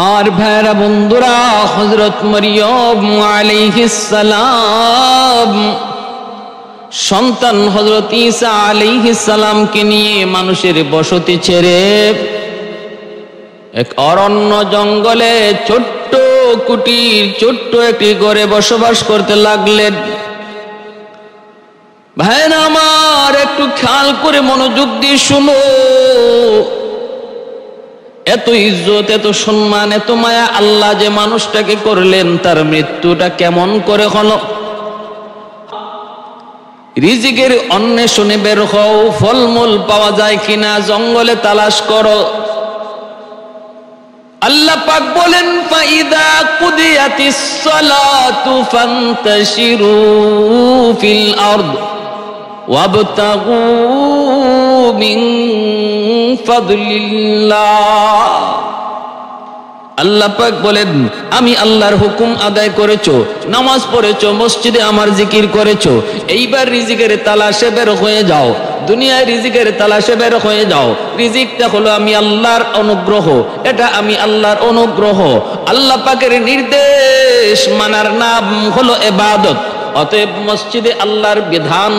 আর ভাইরা বন্ধুরা, হযরত মরিয়ম আলাইহিস সালাম সন্তান হযরত ঈসা আলাইহিস সালামকে নিয়ে মানুষের বসতি ছেড়ে এক অরণ্য জঙ্গলে ছোট্ট কুটির ছোট্ট একটি ঘরে বসবাস করতে লাগলেন। ভাইরা আমার, একটু খেয়াল করে মনোযোগ দিয়ে শুনো। এত ইজ্জত, এত সম্মান, এত মায়া আল্লাহ যে মানুষটাকে করলেন, তার মৃত্যুটা কেমন করে হলো? রিজিকের অন্বেষণে বের হও, ফলমূল পাওয়া যায় কিনা জঙ্গলে তালাশ করো। আল্লাহ পাক বলেন, ফাইদা কুদিয়াতিস সালাতু ফান্তাশিরু ফিল আরদ ওয়াবতাগু মিন ফাদলিল্লাহ। আল্লাহ পাক বলেন, আমি আল্লাহর হুকুম আদায় করেছো, নামাজ পড়েছো, মসজিদে আমার জিকির করেছো, এইবার রিজিকের তালাশে বের হয়ে যাও। দুনিয়ায় রিজিকের তালাশে বের হয়ে যাও। রিজিকটা হলো আমি আল্লাহর অনুগ্রহ, এটা আমি আল্লাহর অনুগ্রহ। আল্লাহ পাকের নির্দেশ মানার নাম হলো ইবাদত। অতএব মসজিদে আল্লাহর বিধান,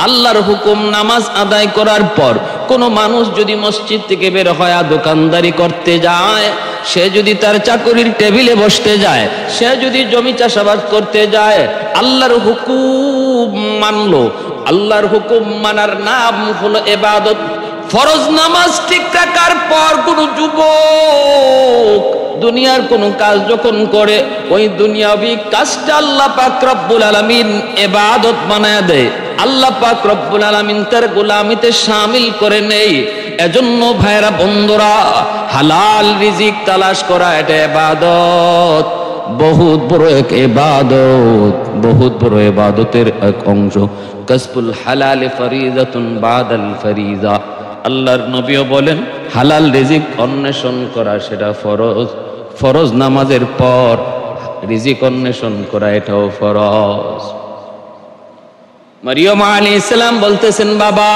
আল্লাহর হুকুম নামাজ আদায় করার পর কোনো মানুষ যদি মসজিদ থেকে বের হয় দোকানদারি করতে যায়, সে যদি তার চাকরির টেবিলে বসতে যায়, সে যদি জমি চাষাবাদ করতে যায়, আল্লাহর হুকুম মানলো। আল্লাহর হুকুম মানার নাম হলো ইবাদত। ফরজ নামাজ ঠিক রাখার পর কোনো যুবক দুনিয়ার কোনো কাজ যখন করে, ওই দুনিয়াবি কাজটা আল্লাহ পাক রব্বুল আলামিন ইবাদত বানায় দেয়। আল্লাহ পাক রব্বুল আলামিন তার গোলামিতে শামিল করে নেই। এজন্য ভাইরা বন্ধুরা, হালাল রিজিক তালাশ করা এটা ইবাদত, বহুত বড় এক ইবাদত, বহুত বড় ইবাদতের এক অংশ। কাসবুল হালাল ফরিজাতুন বাদাল ফরিজা। আল্লাহর নবীও বলেন, হালাল রিজিক অন্বেষণ করা সেটা ফরজ, ফরজ নামাজের পর রিজিক অন্বেষণ করা এটাও ফরজ। মরিয়ম আলাইহিস সালাম বলতেছেন, বাবা,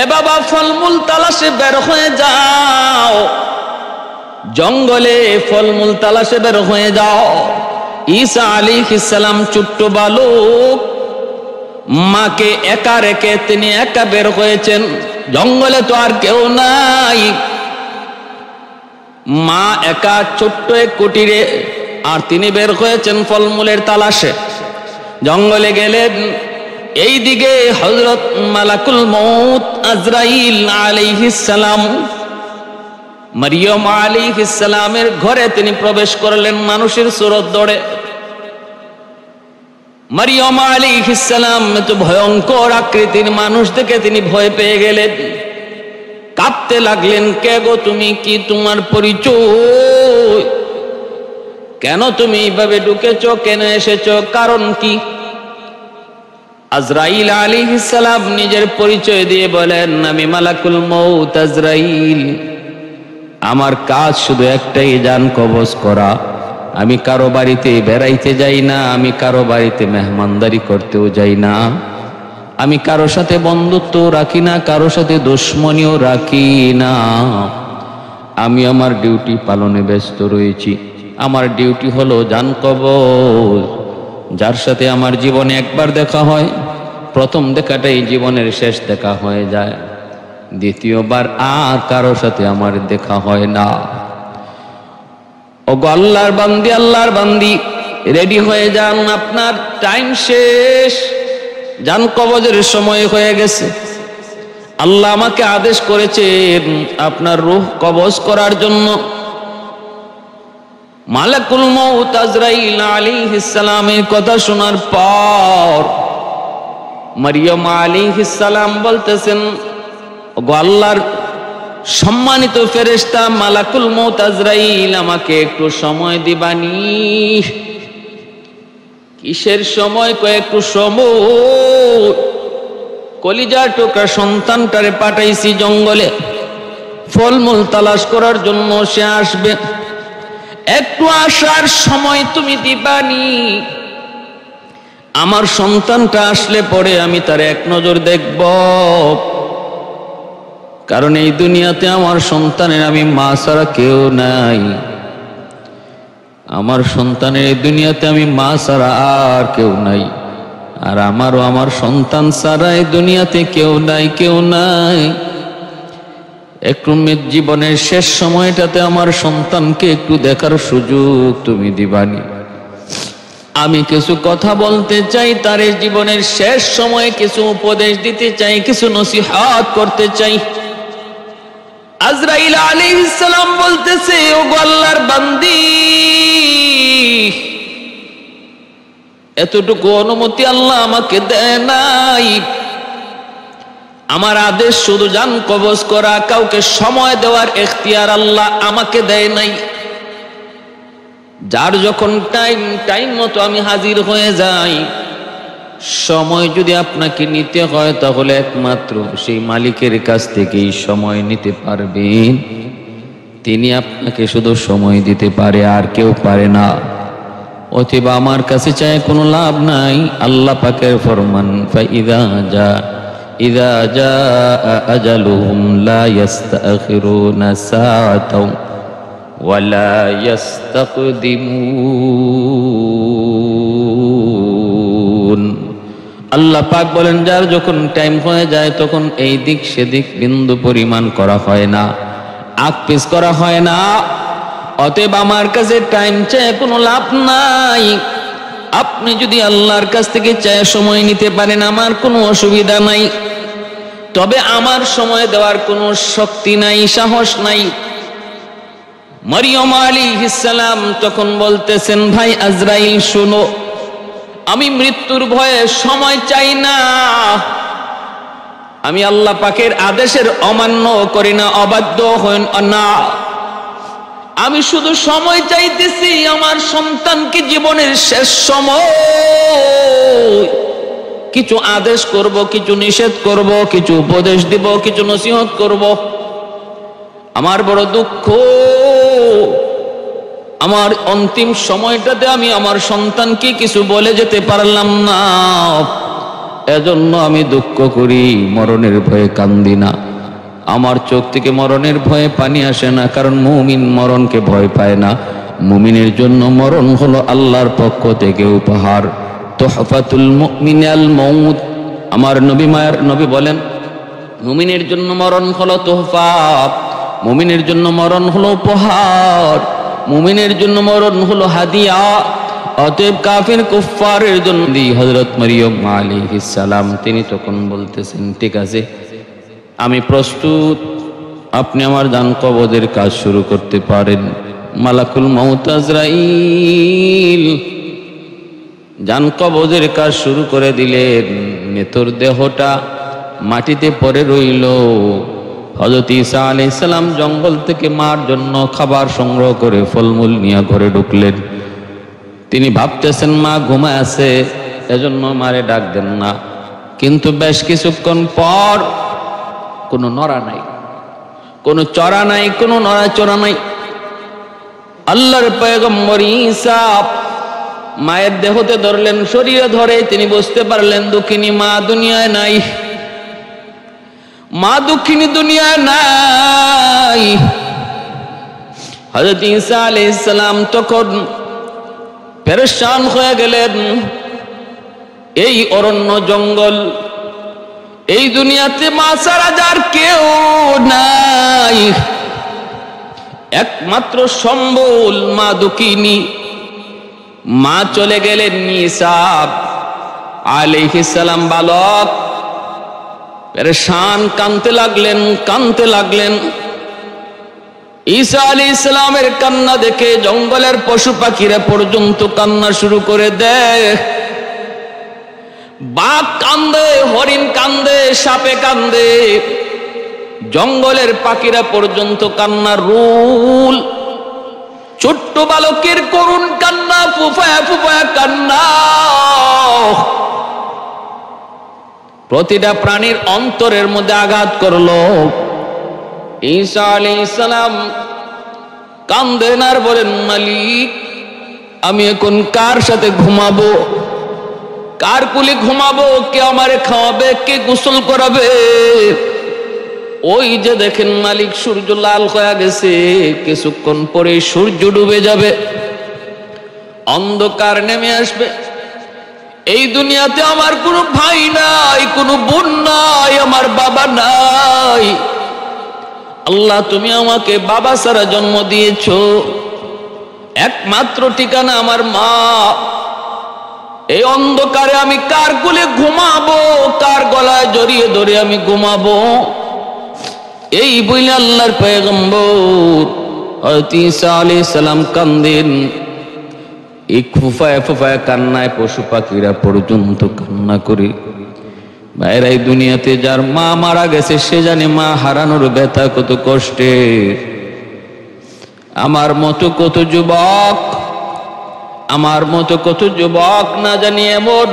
এ বাবা, ফলমূল তালাশে বের হয়ে যাও, জঙ্গলে ফলমূল তালাশে বের হয়ে যাও। ঈসা আলাইহিস সালাম ছোট্ট বালক, মাকে একা রেখে তিনি একা বের হয়েছেন। জঙ্গলে তো আর কেউ নাই, মা একা ছোট্ট এক কুটিরে, আর তিনি বের হয়েছেন ফলমূলের তালাশে। জঙ্গলে গেলেন, এই দিকে হযরত মালাকুল মউত আজরাইল আলাইহিস সালাম মরিয়ম আলাইহিস সালামের ঘরে তিনি প্রবেশ করলেন মানুষের সুরত ধরে। মরিয়ম আলাইহিস সালাম তো ভয়ঙ্কর আকৃতির মানুষ দেখে তিনি ভয় পেয়ে গেলেন, কাঁপতে লাগলেন। কে গো তুমি? কি তোমার পরিচয়? কেন তুমি এইভাবে ঢুকেছো? কেন এসেছো? কারণ কি? আজরাইল আলাইহিস সালাম নিজের পরিচয় দিয়ে বলেন, আমি মালাকুল মউত আজরাইল, আমার কাজ শুধু একটাই, জান কবজ করা। আমি কারো বাড়িতে বেড়াইতে যাই না, আমি কারো বাড়িতে মেহমানদারি করতেও যাই না, আমি কারো সাথে বন্ধুত্ব রাখি না, কারো সাথে দুশমনিও রাখি না। আমি আমার ডিউটি পালনে ব্যস্ত রয়েছি। আমার ডিউটি হলো জান কবজ। যার সাথে আমার জীবনে একবার দেখা হয়, প্রথম দেখাটাই জীবনের শেষ দেখা হয়ে যায়, দ্বিতীয়বার আর কারো সাথে আমার দেখা হয় না। ওগো আল্লাহর বান্দি, আল্লাহর বান্দি, রেডি হয়ে যান, আপনার টাইম শেষ, জান কবজের সময় হয়ে গেছে। আল্লাহ আমাকে আদেশ করেছেন আপনার রূহ কবজ করার জন্য। মালাকুল মউত আজরাইল আলাইহিস সালামের কথা শোনার পর মরিয়ম আলাইহিস সালাম বলতেছেন, ওগো আল্লাহর সম্মানিত ফেরেশতা মালাকুল মউত আজরাইল, আমাকে একটু সময় দিবানি। কিসের সময়? কয়েকটু সময়, কলিজার টুকরা সন্তানটারে পাঠাইছি জঙ্গলে ফলমূল তালাশ করার জন্য, সে আসবে, একটু আসার সময় তুমি দিবানি। আমার সন্তানটা আসলে পরে আমি তার এক নজর দেখব, কারণ এই দুনিয়াতে আমার সন্তানের আমি মা ছাড়া কেউ নাই। আমার সন্তানের এই দুনিয়াতে আমি মা ছাড়া আর কেউ নাই, আর আমারও আমার সন্তান ছাড়া এই দুনিয়াতে কেউ নাই, কেউ নাই। একটু জীবনের শেষ সময়টাতে আমার সন্তানকে একটু দেখার সুযোগ তুমি দিবানি। আমি কিছু কথা বলতে চাই, তার জীবনের শেষ সময়ে কিছু উপদেশ দিতে চাই, কিছু নসিহত করতে চাই। আজরাইল আলাইহিস সালাম বলতেছে, ও গো আল্লাহর বান্দি, এতটুকু অনুমতি আল্লাহ আমাকে দেয় নাই। আমার আদেশ শুধু জান কবজ করা, কাউকে সময় দেওয়ার এখতিয়ার আল্লাহ আমাকে দেয় নাই। যার যখন টাইম মতো আমি হাজির হয়ে যাই। সময় যদি আপনাকে নিতে হয় তাহলে একমাত্র সেই মালিকের কাছ থেকেই সময় নিতে পারবেন। তিনি আপনাকে শুধু সময় দিতে পারে, আর কেউ পারে না। অতএব আমার কাছে চাই কোনো লাভ নাই। আল্লাহ পাকের ফরমান, ইযা জাআ আজালুহুম লা ইস্তাখিরুনা সাআতাও ওয়া লা ইস্তাকদিমুন। আল্লাহ পাক বলেন, যার যখন টাইম হয়ে যায় তখন এই দিক সেদিক বিন্দু পরিমাণ করা হয় না, আগ পিছ করা হয় না। অতএব আমার কাছে টাইম চেয়ে কোনো লাভ নাই। আপনি যদি আল্লাহর কাছ থেকে চেয়ে সময় নিতে পারেন, আমার কোনো অসুবিধা নাই। তবে আমার সময় দেওয়ার কোনো শক্তি নাই, সাহস নাই। মরিয়ম আলাইহিস সালাম তখন বলতেছেন, ভাই আজরাইল শোনো, আমি মৃত্যুর ভয়ে সময় চাই না। আমি আল্লাহ পাকের আদেশের অমান্য করি না, অবাধ্য হই না। আমি শুধু সময় চাইতেছি, আমার সন্তানকে জীবনের শেষ সময় কিছু আদেশ করব, কিছু নিষেধ করব, কিছু উপদেশ দিব, কিছু নসিহত করব। আমার বড় দুঃখ, আমার অন্তিম সময়টাতে আমি আমার সন্তানকে কিছু বলে যেতে পারলাম না। এজন্য আমি দুঃখ করি, মরণের ভয়ে কান্দি না। আমার চোখ থেকে মরণের ভয়ে পানি আসে না, কারণ মুমিন মরণকে ভয় পায় না। মুমিনের জন্য মরণ হলো আল্লাহর পক্ষ থেকে উপহার। তোহফাতুল মুমিন আল মউত। আমার নবী মায়ের নবী বলেন, মুমিনের জন্য মরণ হলো তোহফা, মুমিনের জন্য মরণ হলো উপহার, মুমিনের জন্য মরণ হলো হাদিয়া। অতএব কাফির কুফফারের জন্য হযরত মরিয়ম আলাইহিস সালাম তিনি তখন বলতেছেন, ঠিক আছে, আমি প্রস্তুত, আপনি আমার জান কবজের কাজ শুরু করতে পারেন। মালাকুল মউত আজরাইল জান কবজের কাজ শুরু করে দিলেন। নেতর দেহটা মাটিতে পড়ে রইল। হযরত ঈসা আলাইহিস সালাম জঙ্গল থেকে মার জন্য খাবার সংগ্রহ করে ফলমূল নিয়ে ঘরে ঢুকলেন। তিনি ভাবতেছেন মা ঘুমায় আছে, এজন্য মারে ডাক দেন না। কিন্তু বেশ কিছুক্ষণ পর কোনো নড়া নাই, কোনো চড়া নাই, কোনো নড়াচড়া নাই। আল্লাহর পয়গম্বর ঈসা মায়ের দেহতে ধরলেন, শরীরে ধরে তিনি বুঝতে পারলেন দুঃখিনী মা দুনিয়ায় নাই, মা দুঃখিনী দুনিয়ায় নাই। হযরত ঈসা আলাইহিস সালাম তখন পেরেশান হয়ে গেলেন। এই অরণ্য জঙ্গল, এই দুনিয়াতে মা ছাড়া যার কেউ নাই, একমাত্র সম্বল মা দুঃখিনী। মা চলে গেলেন। ঈসা আলাইহিস সালাম বালক পেরেশান, কাঁদতে লাগলেন। ঈসা আলাইহিস সালামের কান্না দেখে জঙ্গলের পশু পাখিরা পর্যন্ত কান্না শুরু করে দেয়। বাঘ কান্দে, হরিণ কান্দে, সাপে কান্দে, জঙ্গলের পাখিরা পর্যন্ত কান্নার রোল। ছোট্ট বালকের করুণ কান্না, ফুফায়া ফুফায়া কান্না, প্রতিটা প্রাণীর অন্তরের মধ্যে আঘাত করলো। ঈসা আলাইহিস সালাম কান্দেন আর বলেন, মালিক, আমি এখন কার সাথে ঘুমাবো, কার কুলে ঘুমাবো, কে আমারে খাওয়াবে, কে গোসল করাবে? ওই যে দেখেন মালিক, সূর্য লাল হয়ে গেছে, কিছুক্ষণ পরে সূর্য ডুবে যাবে। অন্ধকার নেমে আসবে। এই দুনিয়াতে আমার কোনো ভাই নাই, কোনো বোন নাই, আমার বাবা নাই। আল্লাহ তুমি আমাকে বাবা ছাড়া জন্ম দিয়েছো, একমাত্র ঠিকানা আমার মা। এই অন্ধকারে আমি কার কোলে ঘুমাবো, কার গলায় জড়িয়ে ধরে আমি ঘুমাবো? এই বলে আল্লাহর পয়গম্বর হযরত ঈসা আলাইহিস সালাম কান্দেন। এই ফুফায় ফুফায় কান্নায় পশু পাখিরা পর্যন্ত কান্না করে। ভাইরা, এই দুনিয়াতে যার মা মারা গেছে সে জানে মা হারানোর ব্যথা কত কষ্টের। আমার মতো কত যুবক, আমার মতো কত যুবক না জানি এমন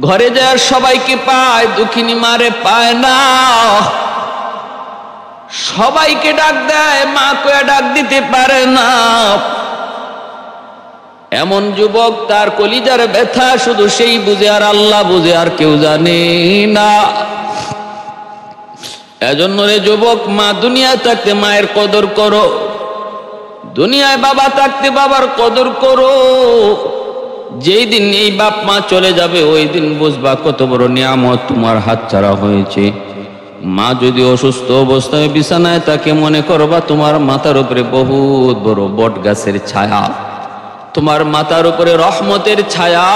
ঘরে যায় সবাইকে পায়, দুঃখিনী মারে পায় না। সবাইকে ডাক দেয়, মা কয়ে ডাক দিতে পারে না। এমন যুবক, তার কলিজার ব্যথা শুধু সেই বুঝে, আর আল্লাহ বুঝে, আর কেউ জানে না। এজন্য রে যুবক, মা দুনিয়ায় থাকতে মায়ের কদর করো, দুনিয়ায় বাবা থাকতে বাবার কদর করো। যেই দিন এই বাপ মা চলে যাবে ওই দিন বুঝবা কত বড় নিয়ামত তোমার হাতছাড়া হয়েছে। মা যদি অসুস্থ অবস্থায় বিছানায় তাকে মনে করবা তোমার মাথার উপরে বহুত বড় বট গাছের ছায়া, তোমার মাথার উপরে রহমতের ছায়া।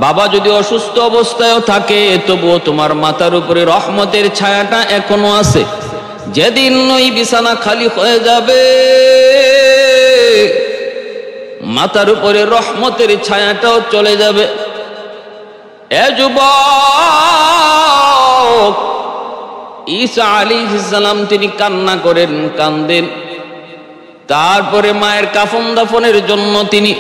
বাবা যদি অসুস্থ অবস্থায়ও থাকে তবুও তোমার মাথার উপরে রহমতের ছায়াটা এখনো আছে। যেদিন ওই বিছানা খালি হয়ে যাবে মাথার উপরে রহমতের ছায়াটাও চলে যাবে। এ যুবক, ঈসা আলাইহিস সালাম তিনি কান্না করেন, কান্দেন। তারপরে মায়ের কাফন দাফনের জন্য তিনি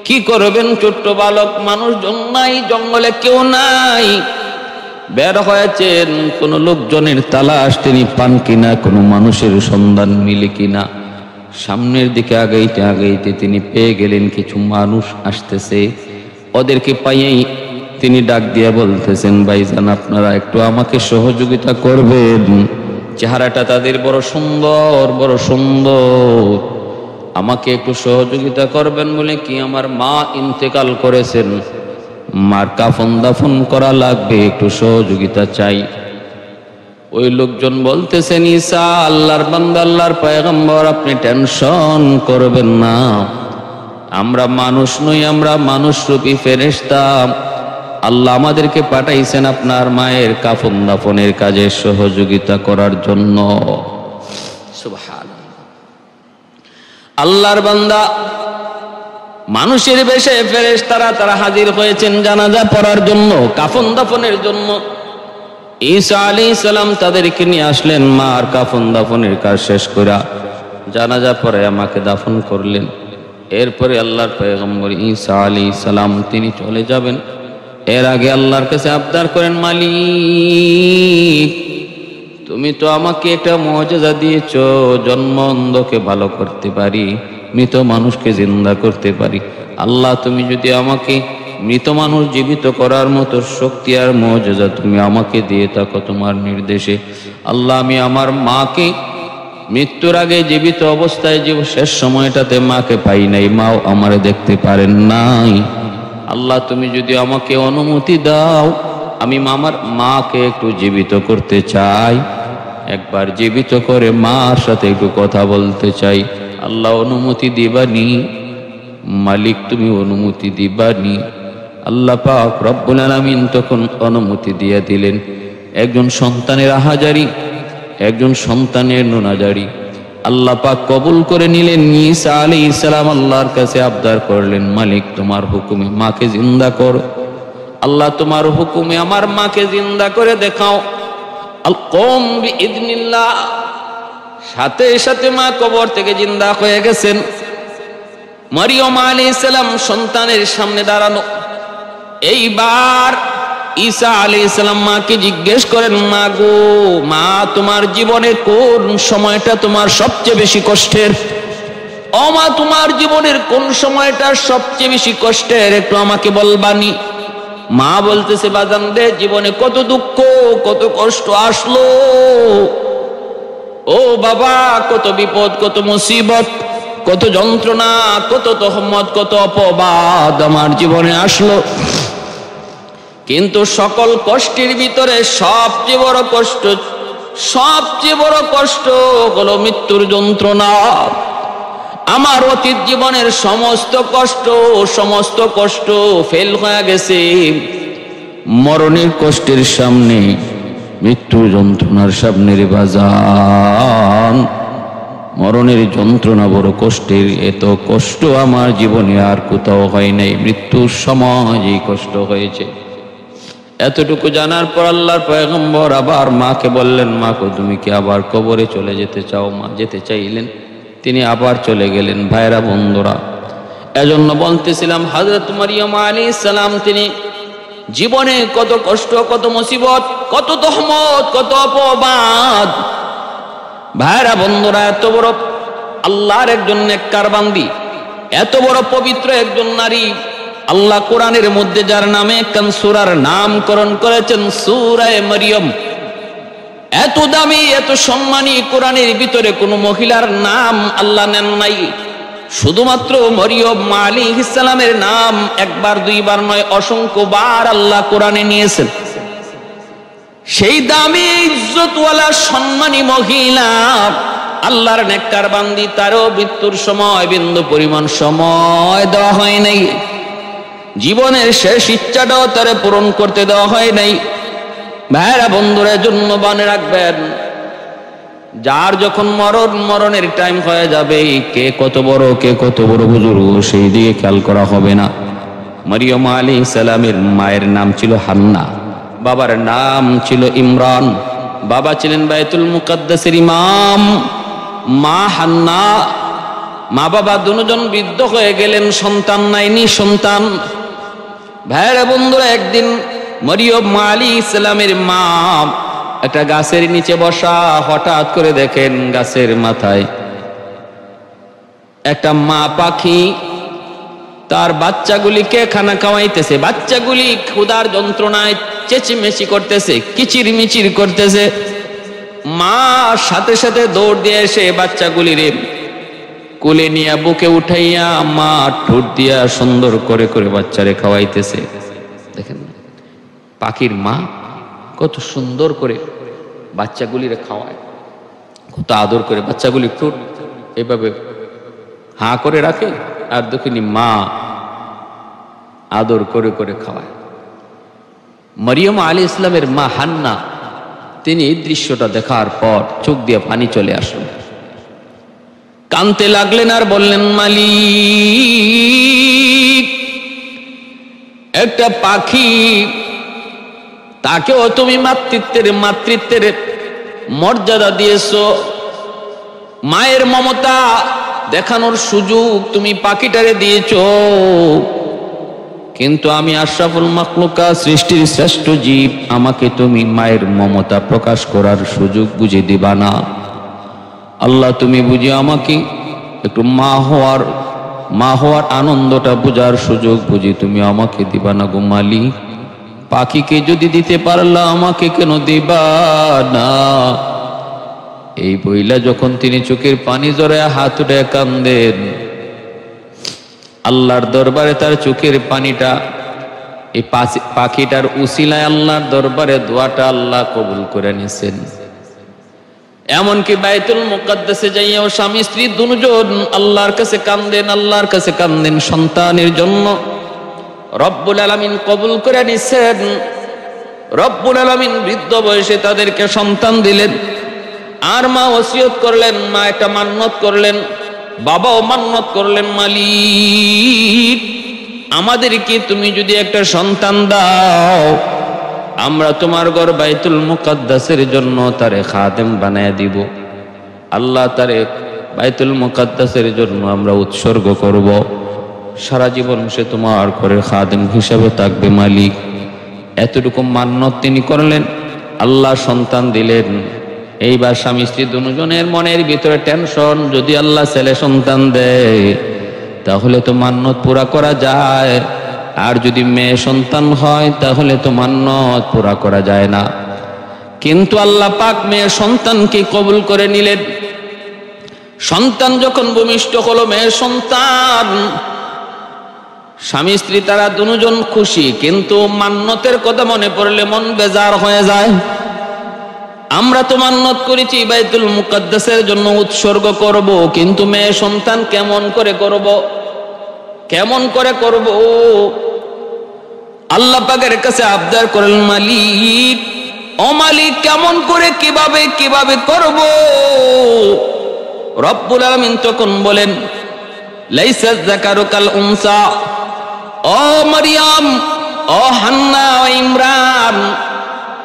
কি করবেন? ছোট্ট বালক, মানুষজন নাই, জঙ্গলে কেউ নাই, বের হয়েছেন কোন লোকজনের তালাশ তিনি পান কিনা, কোনো মানুষের সন্ধান মিলে কিনা। সামনের দিকে আগাইতে আগাইতে তিনি পেয়ে গেলেন কিছু মানুষ আসতেছে। ওদেরকে পাইয়েই তিনি ডাক দিয়ে বলতেছেন, ভাইজান আপনারা একটু আমাকে সহযোগিতা করবেন। চেহারাটা তাদের বড় সুন্দর, বড় সুন্দর। আমাকে একটু সহযোগিতা করবেন বলে কি, আমার মা ইন্তেকাল করেছেন, মার কাফন দাফন করা লাগবে, একটু সহযোগিতা চাই। ওই লোকজন বলতেছেন, ঈসা আল্লাহর বান্দা, আল্লাহর পয়গম্বর, আপনি টেনশন করবেন না, আমরা মানুষ নই, আমরা মানুষরূপী ফেরেশতা। আল্লাহ আমাদেরকে পাঠাইছেন আপনার মায়ের কাফন দাফনের কাজে সহযোগিতা করার জন্য। সুবহানাল্লাহ। আল্লাহর বান্দা মানুষের বেশে ফেরেশতারা তারা হাজির হয়েছেন জানাজা পড়ার জন্য, কাফন দাফনের জন্য। ঈসা আলাইহিস সালাম তাদেরকে নিয়ে আসলেন, মার কাফন দাফনের কাজ শেষ করে জানাজা পড়ে আমাকে দাফন করলেন। এরপরে আল্লাহর পয়গম্বর ঈসা আলাইহিস সালাম তিনি চলে যাবেন। এর আগে আল্লাহর কাছে আবদার করেন, মালিক তুমি তো আমাকে একটা মুআজিজা দিয়েছো, জন্ম অন্ধকে ভালো করতে পারি, মৃত মানুষকে জিন্দা করতে পারি। আল্লাহ তুমি যদি আমাকে মৃত মানুষ জীবিত করার মতো শক্তি আর মুআজিজা তুমি আমাকে দিয়ে থাকো তোমার নির্দেশে, আল্লাহ আমি আমার মাকে মৃত্যুর আগে জীবিত অবস্থায় যে শেষ সময়টাতে মাকে পাই নাই, মাও আমারে দেখতে পারেন নাই। আল্লাহ তুমি যদি আমাকে অনুমতি দাও, আমি আমার মাকে একটু জীবিত করতে চাই, একবার জীবিত করে মার সাথে একটু কথা বলতে চাই। আল্লাহ অনুমতি দিবানি? মালিক তুমি অনুমতি দিবানি? আল্লাহ পাক রব্বুল আলামিন তখন অনুমতি দিয়ে দিলেন। একজন সন্তানের আহাজারি, একজন সন্তানের নোনাজারি আল্লাহ পাক কবুল করে নিলেন। ঈসা আলাইহিস সালাম আল্লাহর কাছে আবদার করলেন, মালিক তোমার হুকুমে মাকে জিন্দা করো। আল্লাহ তোমার হুকুমে আমার মাকে জিন্দা করে দেখাও। আল কওম বিইذনিল্লাহ। সাথে সাথে মা কবর থেকে জিন্দা হয়ে গেছেন। মরিয়ম আলাইহিস সালাম সন্তানের সামনে দাঁড়ানো। এইবার ঈসা আলাইহিস সালাম মাকে জিজ্ঞেস করেন, মা গো, মা তোমার জীবনে কোন সময়টা তোমার সবচেয়ে বেশি কষ্টের? ও মা তোমার জীবনের কোন সময়টা সবচেয়ে বেশি কষ্টের একটু আমাকে বলবানি? মা বলতেছে, বাজান রে, জীবনে কত দুঃখ কত কষ্ট আসলো, ও বাবা কত বিপদ কত মুসিবত, কত যন্ত্রণা, কত তহমত, কত অপবাদ আমার জীবনে আসলো, কিন্তু সকল কষ্টের ভিতরে সবচেয়ে বড় কষ্ট হলো মৃত্যুর যন্ত্রণা। আমার অতীত জীবনের সমস্ত কষ্ট ফেল হয়ে গেছে মরণের কষ্টের সামনে, মৃত্যুর যন্ত্রণার সামনে রে বাজান। মরণের যন্ত্রণা বড় কষ্টের, এত কষ্ট আমার জীবনে আর কোথাও হয় নাই, মৃত্যুর সময় এই কষ্ট হয়েছে। এতটুকু জানার পর আল্লাহর পয়গম্বর আবার মাকে বললেন, মা গো তুমি কি আবার কবরে চলে যেতে চাও? মা যেতে চাইলেন, তিনি আবার চলে গেলেন। ভাইরা বন্ধুরা, এজন্য বলতেছিলাম হযরত মারিয়াম আলাইহিস সালাম তিনি জীবনে কত কষ্ট, কত মুসিবত, কত তহমত, কত অপবাদ। ভাইরা বন্ধুরা, এত বড় আল্লাহর একজন নেককার বান্দি, এত বড় পবিত্র একজন নারী, আল্লাহ কোরআনের মধ্যে যার নামে একখান সূরার নামকরণ করেছেন সূরা মারিয়াম, এত দামি, এত সম্মানী কোরআনের ভিতরে কোনো মহিলার নাম আল্লাহ নেন নাই। শুধুমাত্র মরিয়ম আলাইহিস সালামের নাম একবার দুইবার নয়, অসংখ্যবার আল্লাহ কোরআনে নিয়েছেন। সেই দামি ইজ্জতওয়ালা সম্মানী মহিলা, আল্লাহর নেককার বান্দি, তারও মৃত্যুর সময় বিন্দু পরিমাণ সময় দেওয়া হয় নাই, জীবনের শেষ ইচ্ছাটাও তারে পূরণ করতে দেওয়া হয় নাই। ভাইরা বন্ধুরা, জন্য মনে রাখবেন, যার যখন মরণের টাইম হয়ে যাবে, কে কত বড় বুজুর্গ সেই দিকে খেয়াল করা হবে না। মারিয়াম আলাইহিস সালামের মায়ের নাম ছিল হান্না, বাবার নাম ছিল ইমরান। বাবা ছিলেন বাইতুল মুকাদ্দাসের ইমাম, মা হান্না। মা বাবা দুজন বৃদ্ধ হয়ে গেলেন, সন্তান নাই, নিঃসন্তান। ভাইরা বন্ধুরা, একদিন মারিয়াম আলাইহিস সালামের মা একটা গাছের নিচে বসা, হঠাৎ করে দেখেন গাছের মাথায় একটা মা পাখি তার বাচ্চাগুলিকে খানা খাওয়াইতেছে। বাচ্চাগুলি ক্ষুধার যন্ত্রণায় চেঁচিমেচি করতেছে, কিচিরমিচির করতেছে। মা সাথে সাথে দৌড় দিয়ে এসে বাচ্চাগুলিরে কোলে নিয়ে বুকে উঠাইয়া মা ঠোঁট দিয়া সুন্দর করে করে বাচ্চারে খাওয়াইতেছে। দেখেন পাখির মা কত সুন্দর করে বাচ্চাগুলিরে খাওয়ায়, কত আদর করে। বাচ্চাগুলি ঠোঁট এইভাবে হাঁ করে রাখে, আর দেখিনি মা আদর করে করে খাওয়ায়। মারিয়াম আলাইহিস সালামের মা হান্না, তিনি এই দৃশ্যটা দেখার পর চোখ দিয়ে পানি চলে আসলো, কাঁদতে লাগলেন আর বললেন, মালিক, একটা পাখি, তাকেও তুমি মাতৃত্বের মর্যাদা দিয়েছো, মায়ের মমতা দেখানোর সুযোগ তুমি পাখিটারে দিয়েছো, কিন্তু আমি আশরাফুল মাখলুকাত, সৃষ্টির শ্রেষ্ঠ জীব, আমাকে তুমি মায়ের মমতা প্রকাশ করার সুযোগ বুঝে দিবা না? আল্লাহ, তুমি বুঝে আমাকে একটু মা হওয়ার আনন্দটা বুঝার সুযোগ বুঝি তুমি আমাকে দিবা না গো মালিক? পাখিকে যদি দিতে পারলা, আমাকে কেন দিবা না? এই বইলা যখন তিনি চোখের পানি জড়ায় হাত উঠে কান্দেন, আল্লাহর দরবারে তার চোখের পানিটা, এই পাখিটার উসিলায় আল্লাহর দরবারে দোয়াটা আল্লাহ কবুল করে নিছেন। এমনকি বাইতুল মুকাদ্দাসে যাইয়াও স্বামী স্ত্রী দুজন আল্লাহর কাছে কান্দেন সন্তানের জন্য। রব্বুল আলামিন কবুল করে নিছেন। রব্বুল আলামিন বৃদ্ধ বয়সে তাদেরকে সন্তান দিলেন। আর মা ওসিয়ত করলেন, মা একটা মান্নত করলেন, বাবাও মান্নত করলেন, মালিক, আমাদেরকে তুমি যদি একটা সন্তান দাও, আমরা তোমার ঘর বাইতুল মুকাদ্দাসের জন্য তারে খাদেম বানায় দিব। আল্লাহ, তারে বাইতুল মুকাদ্দাসের জন্য আমরা উৎসর্গ করব, সারা জীবন সে তোমার ঘরের খাদেম হিসাবে থাকবে মালিক। এতটুকু মান্নত তিনি করলেন, আল্লাহ সন্তান দিলেন। এইবার স্বামী স্ত্রী দুজনের মনের ভিতরে টেনশন, যদি আল্লাহ ছেলে সন্তান দেয় তাহলে তো মান্নত পুরা করা যায়, আর যদি মেয়ে সন্তান হয় তাহলে তো মান্নত পুরা করা যায় না। কিন্তু আল্লাহ পাক মেয়ে সন্তানকে কবুল করে নিলেন। সন্তান যখন ভূমিষ্ঠ হলো, মেয়ের সন্তান, স্বামী স্ত্রী তারা দুজন খুশি, কিন্তু মান্যতের কথা মনে পড়লে মন বেজার হয়ে যায়। আমরা তো মান্যত করেছি বাইতুল মুকাদ্দাসের জন্য উৎসর্গ করব, কিন্তু মেয়ে সন্তান কেমন করে করব, কেমন করে করব? আল্লাহ পাকের কাছে আবদার করেন, মালিক ও মালিক, কেমন করে কিভাবে করব? রব্বুল আলামিন তখন বলেন, লাইসা যাকারু কাল উনসা, ও মারিয়াম, ও হান্না, ও ইমরান,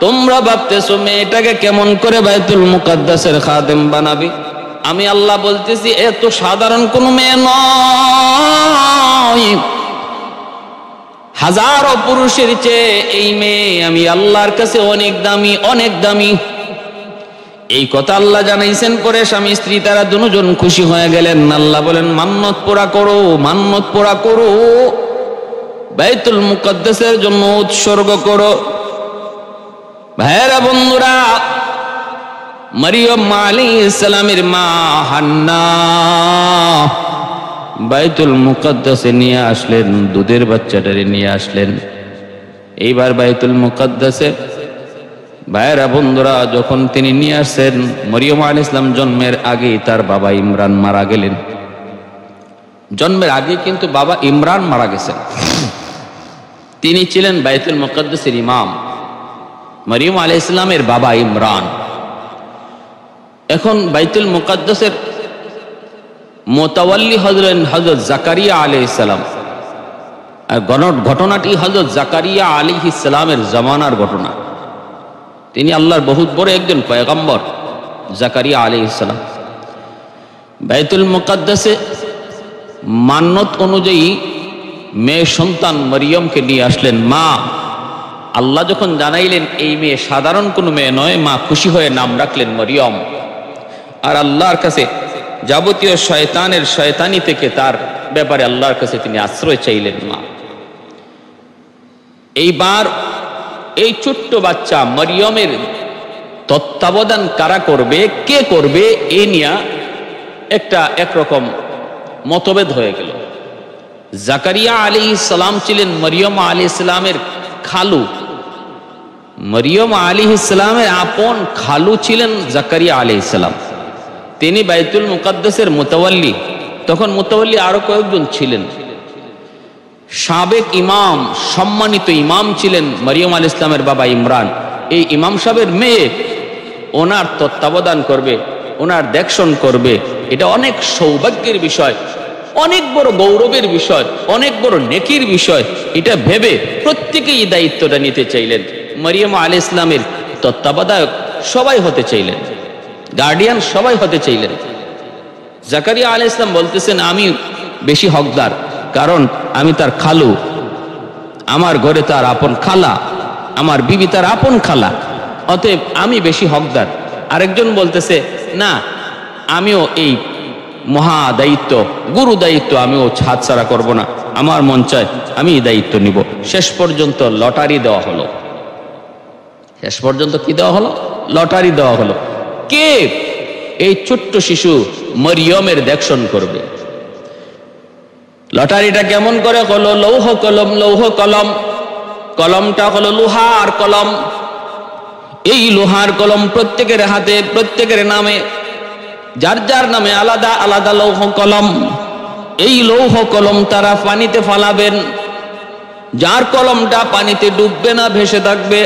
তোমরা ভাবতেছো মেয়েটাকে কেমন করে বাইতুল মুকাদ্দাসের খাদেম বানাবি। আমি আল্লাহ বলতেছি এত সাধারণ কোন মেয়ে নয়, হাজারো পুরুষের চেয়ে এই মেয়ে আমি আল্লাহর কাছে অনেক দামি, অনেক দামি। এই কথা আল্লাহ জানাইছেন, পরে স্বামী স্ত্রী তারা দুজন খুশি হয়ে গেলেন। আল্লাহ বলেন, মান্নত পুরা করো, মান্নত পুরা করো, বাইতুল মুকাদ্দাসের জন্য উৎসর্গ করো। ভাইরা বন্ধুরা, মারিয়ম আলাইহিস সালামের মা হান্না বাইতুল মুকাদ্দাসে নিয়ে আসলেন, দুধের বাচ্চাটারে নিয়ে আসলেন। এইবার বাইতুল মুকাদ্দাসে ভাইরা বন্ধুরা যখন তিনি নিয়ে আসছেন, মরিয়ম আলাইহিস সালাম জন্মের আগেই তার বাবা ইমরান মারা গেলেন। জন্মের আগে কিন্তু বাবা ইমরান মারা গেছেন। তিনি ছিলেন বাইতুল মুকাদ্দাসের ইমাম। মরিয়ম আলাইহিস সালামের বাবা ইমরান। এখন বাইতুল মুকাদ্দাসের মোতাওয়াল্লি হলেন হযরত জাকারিয়া আলাইহিস সালাম। আর ঘটনাটি হযরত জাকারিয়া আলাইহিস সালামের জামানার ঘটনা। তিনি আল্লাহর বহুত বড় একজন পয়গম্বর জাকারিয়া আলাইহিস সালাম। বাইতুল মুকাদ্দাসে মান্নত অনুযায়ী মেয়ে সন্তান মরিয়মকে নিয়ে আসলেন। মা আল্লাহ যখন জানাইলেন এই মেয়ে সাধারণ কোনো মেয়ে নয়, মা খুশি হয়ে নাম রাখলেন মরিয়ম। আর আল্লাহর কাছে যাবতীয় শয়তানের শয়তানি থেকে তার ব্যাপারে আল্লাহর কাছে তিনি আশ্রয় চাইলেন। মা এইবার এই ছোট্ট বাচ্চা মরিয়মের তত্ত্বাবধান কারা করবে, কে করবে, এ নিয়ে একরকম মতভেদ হয়ে গেল। জাকারিয়া আলাইহিস সালাম ছিলেন মরিয়ম আলাইহিস সালামের খালু। মরিয়ম আলাইহিস সালামের আপন খালু ছিলেন জাকারিয়া আলাইহিস সালাম। তিনি বাইতুল মুকাদ্দাসের মুতাওয়াল্লি। তখন মুতাওয়াল্লি আরো কয়েকজন ছিলেন। সাবেক ইমাম, সম্মানিত ইমাম ছিলেন মরিয়ম আলাইহিস সালামের বাবা ইমরান। এই ইমাম সাহেবের মেয়ে ওনার তত্ত্বাবধান করবে, ওনার দেখশন করবে। এটা অনেক সৌভাগ্যের বিষয়, অনেক বড় গৌরবের বিষয়, অনেক বড় নেকির বিষয়। এটা ভেবে প্রত্যেকেই এই দায়িত্বটা নিতে চাইলেন। মরিয়ম আলাইহিস সালামের তত্ত্বাবধায়ক সবাই হতে চাইলেন, গার্ডিয়ান সবাই হতে চাইলেন। জাকারিয়া আলাইহিস সালাম বলতেছেন, আমি বেশি হকদার, কারণ আমি তার খালু, আমার ঘরে তার আপন খালা, আমার বিবি তার আপন খালা, অতএব আমি বেশি হকদার। আরেকজন বলতেছে, না, আমিও এই মহা দায়িত্ব, গুরু দায়িত্ব আমিও ছাড়া করব না, আমার মন চায় আমি এই দায়িত্ব নিব। শেষ পর্যন্ত লটারি দেওয়া হলো। শেষ পর্যন্ত কি দেওয়া হলো? লটারি দেওয়া হলো। কে এই ছোট্ট শিশু মরিয়মের দেখশন করবে? লটারিটা কেমন করে হলো? লৌহ কলম, লৌহ কলম। কলমটা হলো লোহার কলম। এই লোহার কলম প্রত্যেকের হাতে, প্রত্যেকের নামে, যার যার নামে আলাদা আলাদা লৌহ কলম। এই লৌহ কলম তারা পানিতে ফালাবেন। যার কলমটা পানিতে ডুববে না, ভেসে থাকবে,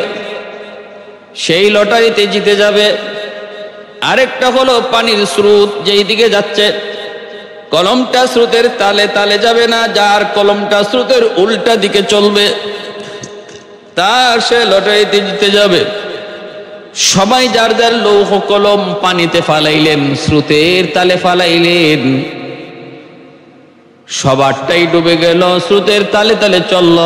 সেই লটারিতে জিতে যাবে। আরেকটা হলো পানির স্রোত, যেই দিকে যাচ্ছে কলমটা স্রোতের তালে তালে যাবে না, যার কলমটা স্রোতের উল্টা দিকে চলবে তার সে লটারিতে জিতে যাবে। সবাই যার যার লৌহ কলম পানিতে ফালাইলেন, স্রোতের তালে ফালাইলেন, সবারটাই ডুবে গেল, স্রোতের তালে তালে চলল।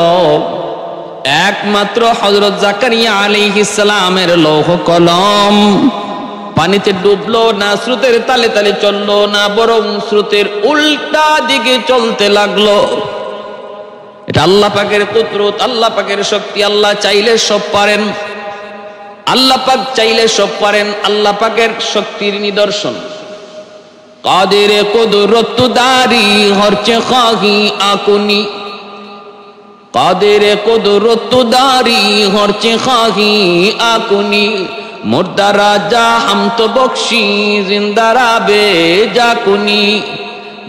একমাত্র হযরত জাকারিয়া আলাইহিস সালামের লৌহ কলম পানিতে ডুবলো না, স্রোতের তালে তালে চললো না, বরং স্রোতের উল্টা দিকে চলতে লাগলো। এটা আল্লাহ পাকের কুদরত, আল্লাহ পাকের শক্তি। আল্লাহ চাইলে সব পারেন, আল্লাহ পাক চাইলে সব পারেন। আল্লাহ পাকের শক্তির নিদর্শন। কাদের কুদরত দারি হরচে খাহি আকুনি কাদের কুদরত দারি হরচে খাহি আকুনি মুর্দা রাজা হাম তো বখশি জিন্দা রাবে জাকুনি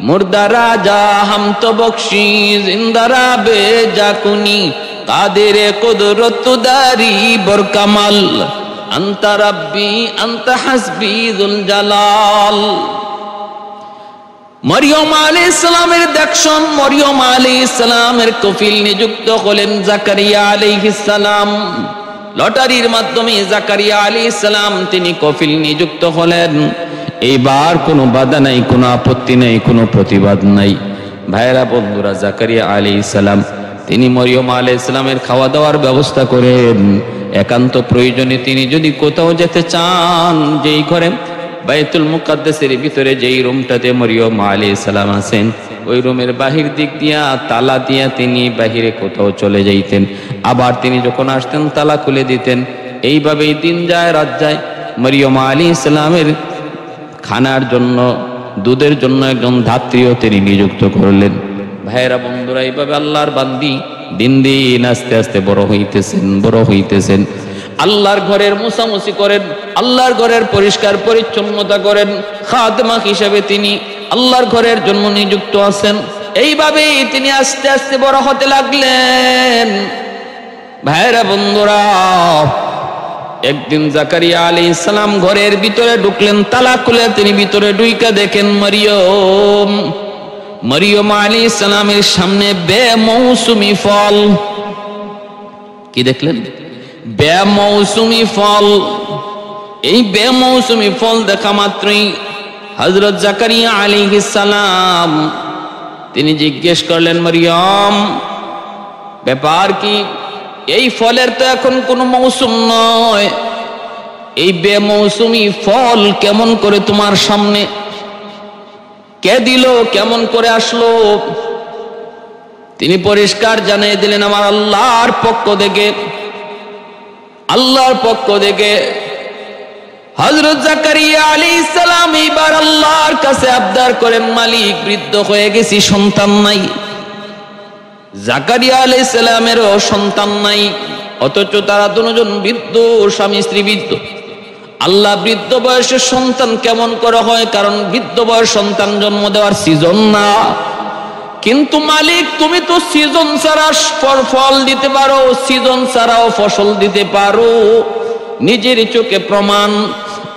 মুর্দা রাজা হাম তো বখশি জিন্দা রাবে জাকুনি কাদের কুদরত দারি বরকামাল আনতা রাব্বি আনতা হাসবি যুল জালাল। মরিয়ম আলাইহিস সালামের দেখশন মরিয়ম আলাইহিস সালামের কফিল নিযুক্ত হলেন জাকারিয়া আলাইহিস সালাম। লটারির মাধ্যমে জাকারিয়া আলাইহিস সালাম তিনি কফিল নিযুক্ত হলেন। এইবার কোনো বাধা নাই, কোনো আপত্তি নাই, কোনো প্রতিবাদ নাই। ভাইরা বন্ধুরা, জাকারিয়া আলাইহিস সালাম তিনি মরিয়ম আলাইহিস সালামের খাওয়া দাওয়ার ব্যবস্থা করেন। একান্ত প্রয়োজনে তিনি যদি কোথাও যেতে চান, যেই ঘরে বাইতুল মুকাদ্দাসের ভিতরে যেই রুমটাতে মরিয়ম আলাইহিস সালাম আছেন, ওই রুমের বাহির দিক দিয়া তালা দিয়া তিনি বাহিরে কোথাও চলে যাইতেন। আবার তিনি যখন আসতেন তালা খুলে দিতেন। এইভাবেই দিন যায় রাত যায়। মরিয়ম আলাইহিস সালামের খানার জন্য, দুধের জন্য একজন ধাত্রীও তিনি নিযুক্ত করলেন। ভাইয়েরা বন্ধুরা, এইভাবে আল্লাহর বান্দি দিন দিন আস্তে আস্তে বড় হইতেছেন। আল্লাহর ঘরের মুছামুছি করেন, আল্লাহর ঘরের পরিষ্কার পরিচ্ছন্নতা করেন। খাদেমা হিসেবে তিনি আল্লাহর ঘরের জন্য নিযুক্ত আছেন। এইভাবেই তিনি আস্তে আস্তে বড় হতে লাগলেন। ভাইয়েরা বন্ধুরা, একদিন জাকারিয়া আলাইহিস সালাম ঘরের ভিতরে ঢুকলেন, তালা খুলে তিনি ভিতরে ঢুইকা দেখেন মরিয়ম আলাইহিস সালামের সামনে বেমৌসুমি ফল। কি দেখলেন? বেমৌসুমি ফল। এই বেমৌসুমি ফল দেখা মাত্রই হযরত জাকারিয়া আলাইহিস সালাম তিনি জিজ্ঞেস করলেন, মরিয়ম, ব্যাপার কি? এই ফলের তো এখন কোনো মৌসুম নয়, এই বেমৌসুমি ফল কেমন করে তোমার সামনে? কে দিল? কেমন করে আসলো? তিনি পরিষ্কার জানিয়ে দিলেন, আমার আল্লাহর পক্ষ থেকে। আল্লাহর পক্ষ থেকে। হযরত জাকারিয়া আলাইহিস সালাম এবার আল্লাহর কাছে আবদার করেন, মালিক, বৃদ্ধ হয়ে গেছি, সন্তান নাই। জাকারিয়া আলাইহিস সালামেরও সন্তান নাই, অথচ তারা দুজন বৃদ্ধ, স্বামী স্ত্রী বৃদ্ধ। আল্লাহ বৃদ্ধ বয়সের সন্তান কেমন করে হয়? কারণ বৃদ্ধ বয়স সন্তান জন্ম দেওয়ার সিজন না। কিন্তু মালিক, তুমি তো সিজন ছাড়া ফল দিতে পারো, সিজন ছাড়াও ফসল দিতে পারো, নিজের চোখে প্রমাণ।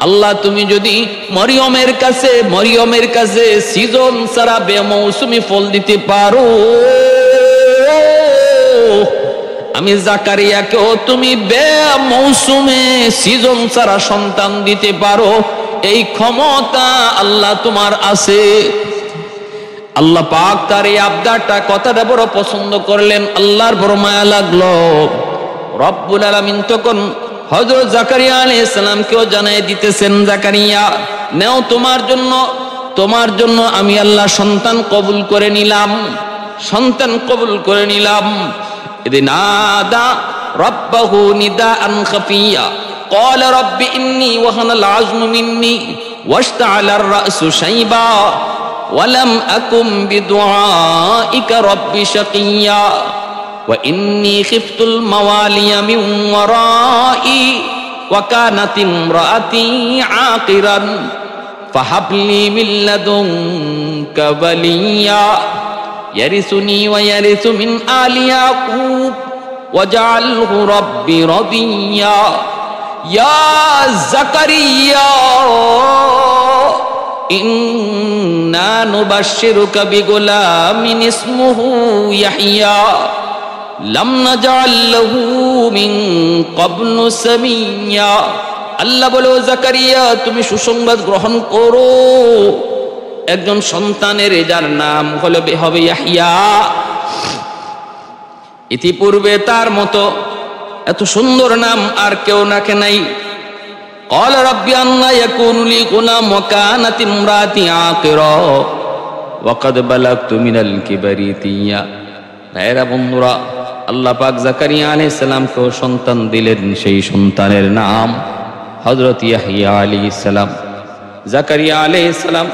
আল্লাহ, তুমি যদি মরিয়মের কাছে সিজন ছাড়া বেমৌসুমি ফল দিতে পারো, আমি জাকারিয়াকেও তুমি বেমৌসুমে সিজন ছাড়া সন্তান দিতে পারো, এই ক্ষমতা আল্লাহ তোমার আছে। আল্লাহ পাক তার এই আবদারটা, কথাটা বড় পছন্দ করলেন। আল্লাহর বড় মায়া লাগলো। রব্বুল আলামিন তখন হযরত জাকারিয়া আলাইহিস সালামকেও জানিয়ে দিতেছেন, জাকারিয়া, নেও, তোমার জন্য আমি আল্লাহ সন্তান কবুল করে নিলাম। ইদিন আদা রাব্বাহু নিদাআন খাফিয়া ক্বালা রাব্বি ইন্নী ওয়াহানাল আযমু মিন্নী ওয়াশতাআলার রাসু শাইবা ওয়ালাম আকুম বিদুআইকা রাব্বি শাকিয়্যা ওয়া ইন্নী খিফতুল মাওয়ালিয়া মিন ওয়ারাই ওয়া কানাত ইমরাআতি আকিরান ফাহাবলি মিন লাদুনকা ওয়ালিয়্যা ইয়ারিসুনি ওয়া ইয়ারিসু মিন আলি ইয়াকুব ওয়াজআলহু রাব্বি রাদিয়্যা। ইয়া জাকারিয়া ইন্না নুবাশশিরুকা বিগুলামিন ইসমুহু ইয়াহইয়া লাম নাজআল লাহু মিন ক্বাবলু সামিয়্যা। আল্লাহ বলে, জাকারিয়া, তুমি সুসংবাদ গ্রহণ করো, একজন সন্তানের যার নাম হবে ইয়াহইয়া। ইতিপূর্বে তার মতো এত সুন্দর নাম আর কেউ নাকে নাই। قال رب أنى يكون لي غلام وكانت امرأتي عاقرا وقد بلغت من الكبر عتيا। ভাইরা বন্ধুরা, আল্লাহ পাক জাকারিয়া আলাইহিস সালামকে সন্তান দিলেন। সেই সন্তানের নাম হযরত ইয়াহইয়া আলাইহিস সালাম। জাকারিয়া আলাইহিস সালাম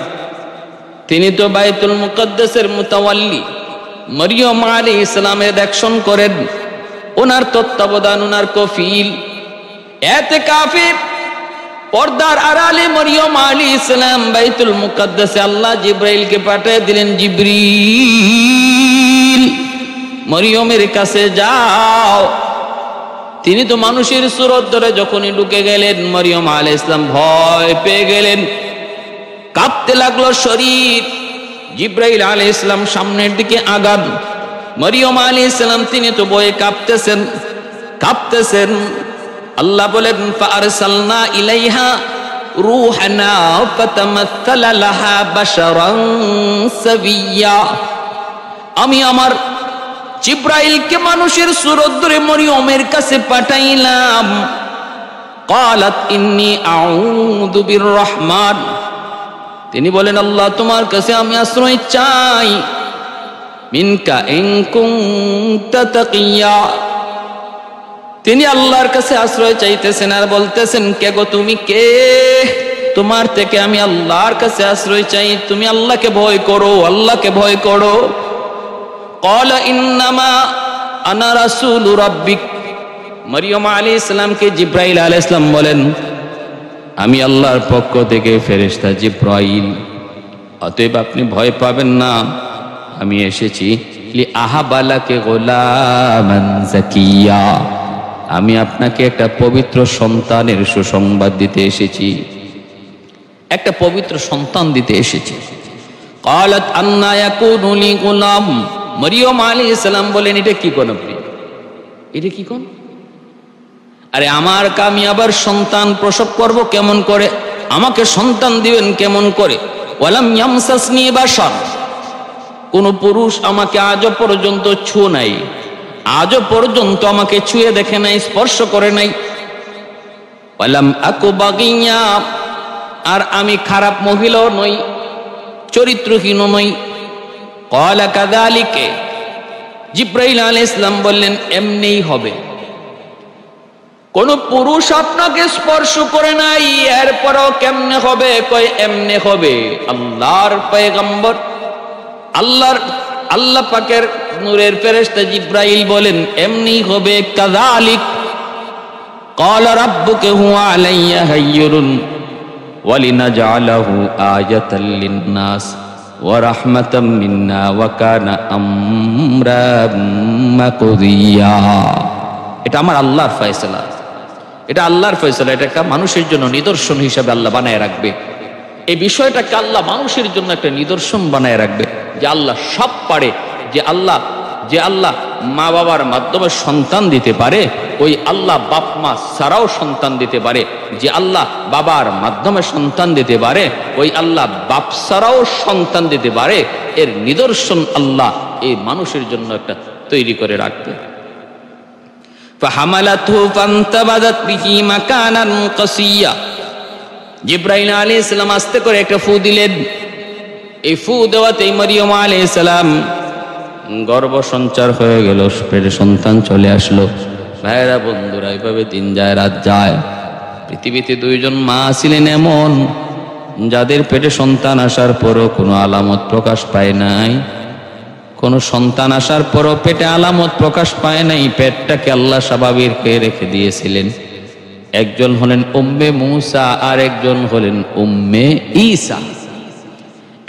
তিনি তো বাইতুল মুকদ্দাসের মুতাওয়াল্লি, মরিয়ম আলাইহিস সালামের দেখশন করেন, ওনার তত্ত্বাবধান, ওনার কফিল। ইতিকাফে পর্দার আড়ালে মরিয়ম আলাইহিস সালাম বাইতুল মুকদ্দাসে আল্লাহ জিবরাইলকে পাঠিয়ে দিলেন, জিবরিল মরিয়মের কাছে যাও। তিনি তো মানুষের সুরত ধরে যখনই ঢুকে গেলেন, মরিয়ম আলাইহিস সালাম ভয় পেয়ে গেলেন, কাঁপতে লাগলো শরীর। জিবরাইল আলাইহিস সালাম সামনের দিকে আগান, মরিয়ম আলাইহিস সালাম তিনি তো ভয়ে কাঁপতেছেন। আল্লাহ বলেন, ফাআরসালনা ইলাইহা রূহানা ফাতামাসসালা লাহা বাশারান সাবিয়্যা। আমি আমার জিবরাইলকে মানুষের সুরত ধরে মরিয়মের কাছে পাঠাইলাম। ক্বালাত ইন্নী আউযু বিররহমান। তিনি বলেন, আল্লাহ তোমার কাছে আমি আশ্রয় চাই, মিনকা ইন কুনতা তাকিয়া। তিনি আল্লাহর কাছে আশ্রয় চাইতেছেন আর বলতেছেন, কে গো তুমি কে? তোমার থেকে আমি আল্লাহর কাছে আশ্রয় চাই, তুমি আল্লাহকে ভয় করো, আল্লাহকে ভয় করো। ক্বালা ইন্নামা আনা রাসূলু রাব্বিক। মরিয়ম আলাইহিস সালামকে জিবরাইল আলাইহিস সালাম বলেন, আমি আল্লাহর পক্ষ থেকে ফেরেশতা জিবরাইল, অতএব আপনি ভয় পাবেন না, আমি এসেছি লি আহাবালাকে গোলামান জাকিয়া। আমি আপনাকে একটা পবিত্র সন্তানের সুসংবাদ দিতে এসেছি, একটা পবিত্র সন্তান দিতে এসেছি। ক্বালাত আন্না ইয়াকুনু লি গুলাম। মরিয়ম আলাইহিস সালাম বলেন, এটা কি কোন আপনি, এটা কি কোন? আরে আমার আমি আবার সন্তান প্রসব করব কেমন করে, আমাকে সন্তান দিবেন কেমন করে? ওয়ালাম ইয়ামসাসনি বাশার। কোন পুরুষ আমাকে আজও পর্যন্ত ছুঁয়ে নাই, আজও পর্যন্ত আমাকে ছুঁয়ে দেখে নাই, স্পর্শ করে নাই। ওয়ালাম আকু বাগিয়া। আর আমি খারাপ মহিলাও নই, চরিত্রহীন নই। ক্বালা কাযালিকা। জিবরাইল আলাইহিস সালাম বললেন, এমনিই হবে। কোন পুরুষ আপনাকে স্পর্শ করে নাই, এরপরও কেমনে হবে? কয় এমনে হবে। আল্লাহর পয়গম্বর, আল্লাহ পাকের নূরের ফেরেশতা জিবরাইল বলেন, এমনি হবে। কাযালিক ক্বালা রাব্বুকা হুয়া আলাইয়া হাইয়ুন ওয়া লিনাজআলাহু আয়াতাল লিন-নাস ওয়া রাহমাতাম মিন্না ওয়া কানা আমরাম মাকদিয়া। এটা আমার আল্লাহর ফয়সালা, এটা আল্লাহর ফয়সালা। এটা একটা মানুষের জন্য নিদর্শন হিসাবে আল্লাহ বানায় রাখবে। এই বিষয়টাকে আল্লাহ মানুষের জন্য একটা নিদর্শন বানায় রাখবে যে আল্লাহ সব পারে। যে আল্লাহ মা বাবার মাধ্যমে সন্তান দিতে পারে, ওই আল্লাহ বাপ মা ছাড়াও সন্তান দিতে পারে। যে আল্লাহ বাবার মাধ্যমে সন্তান দিতে পারে, ওই আল্লাহ বাপ ছাড়াও সন্তান দিতে পারে। এর নিদর্শন আল্লাহ এই মানুষের জন্য একটা তৈরি করে রাখবে। ফাহামালাতহু ফান্তাবাযাত বিহি মাকানান কাসিয়া। জিবরাইল আলাইহিস সালাম আস্তে করে একটা ফু দিলেন। এই ফু দেওয়াতেই মরিয়ম আলাইহিস সালাম গর্ভ সঞ্চার হয়ে গেল, পেটে সন্তান চলে আসলো। ভাইরা বন্ধুরা, এইভাবে দিন যায় রাত যায়। পৃথিবীতে দুইজন মা ছিলেন এমন, যাদের পেটে সন্তান আসার পরও কোনো আলামত প্রকাশ পায় নাই। কোনো সন্তান আসার পরও পেটে আলামত প্রকাশ পায় নাই, পেটটাকে আল্লাহ স্বাভাবিক রেখে দিয়েছিলেন। একজন হলেন উম্মে মুসা, আর একজন হলেন উম্মে ঈসা।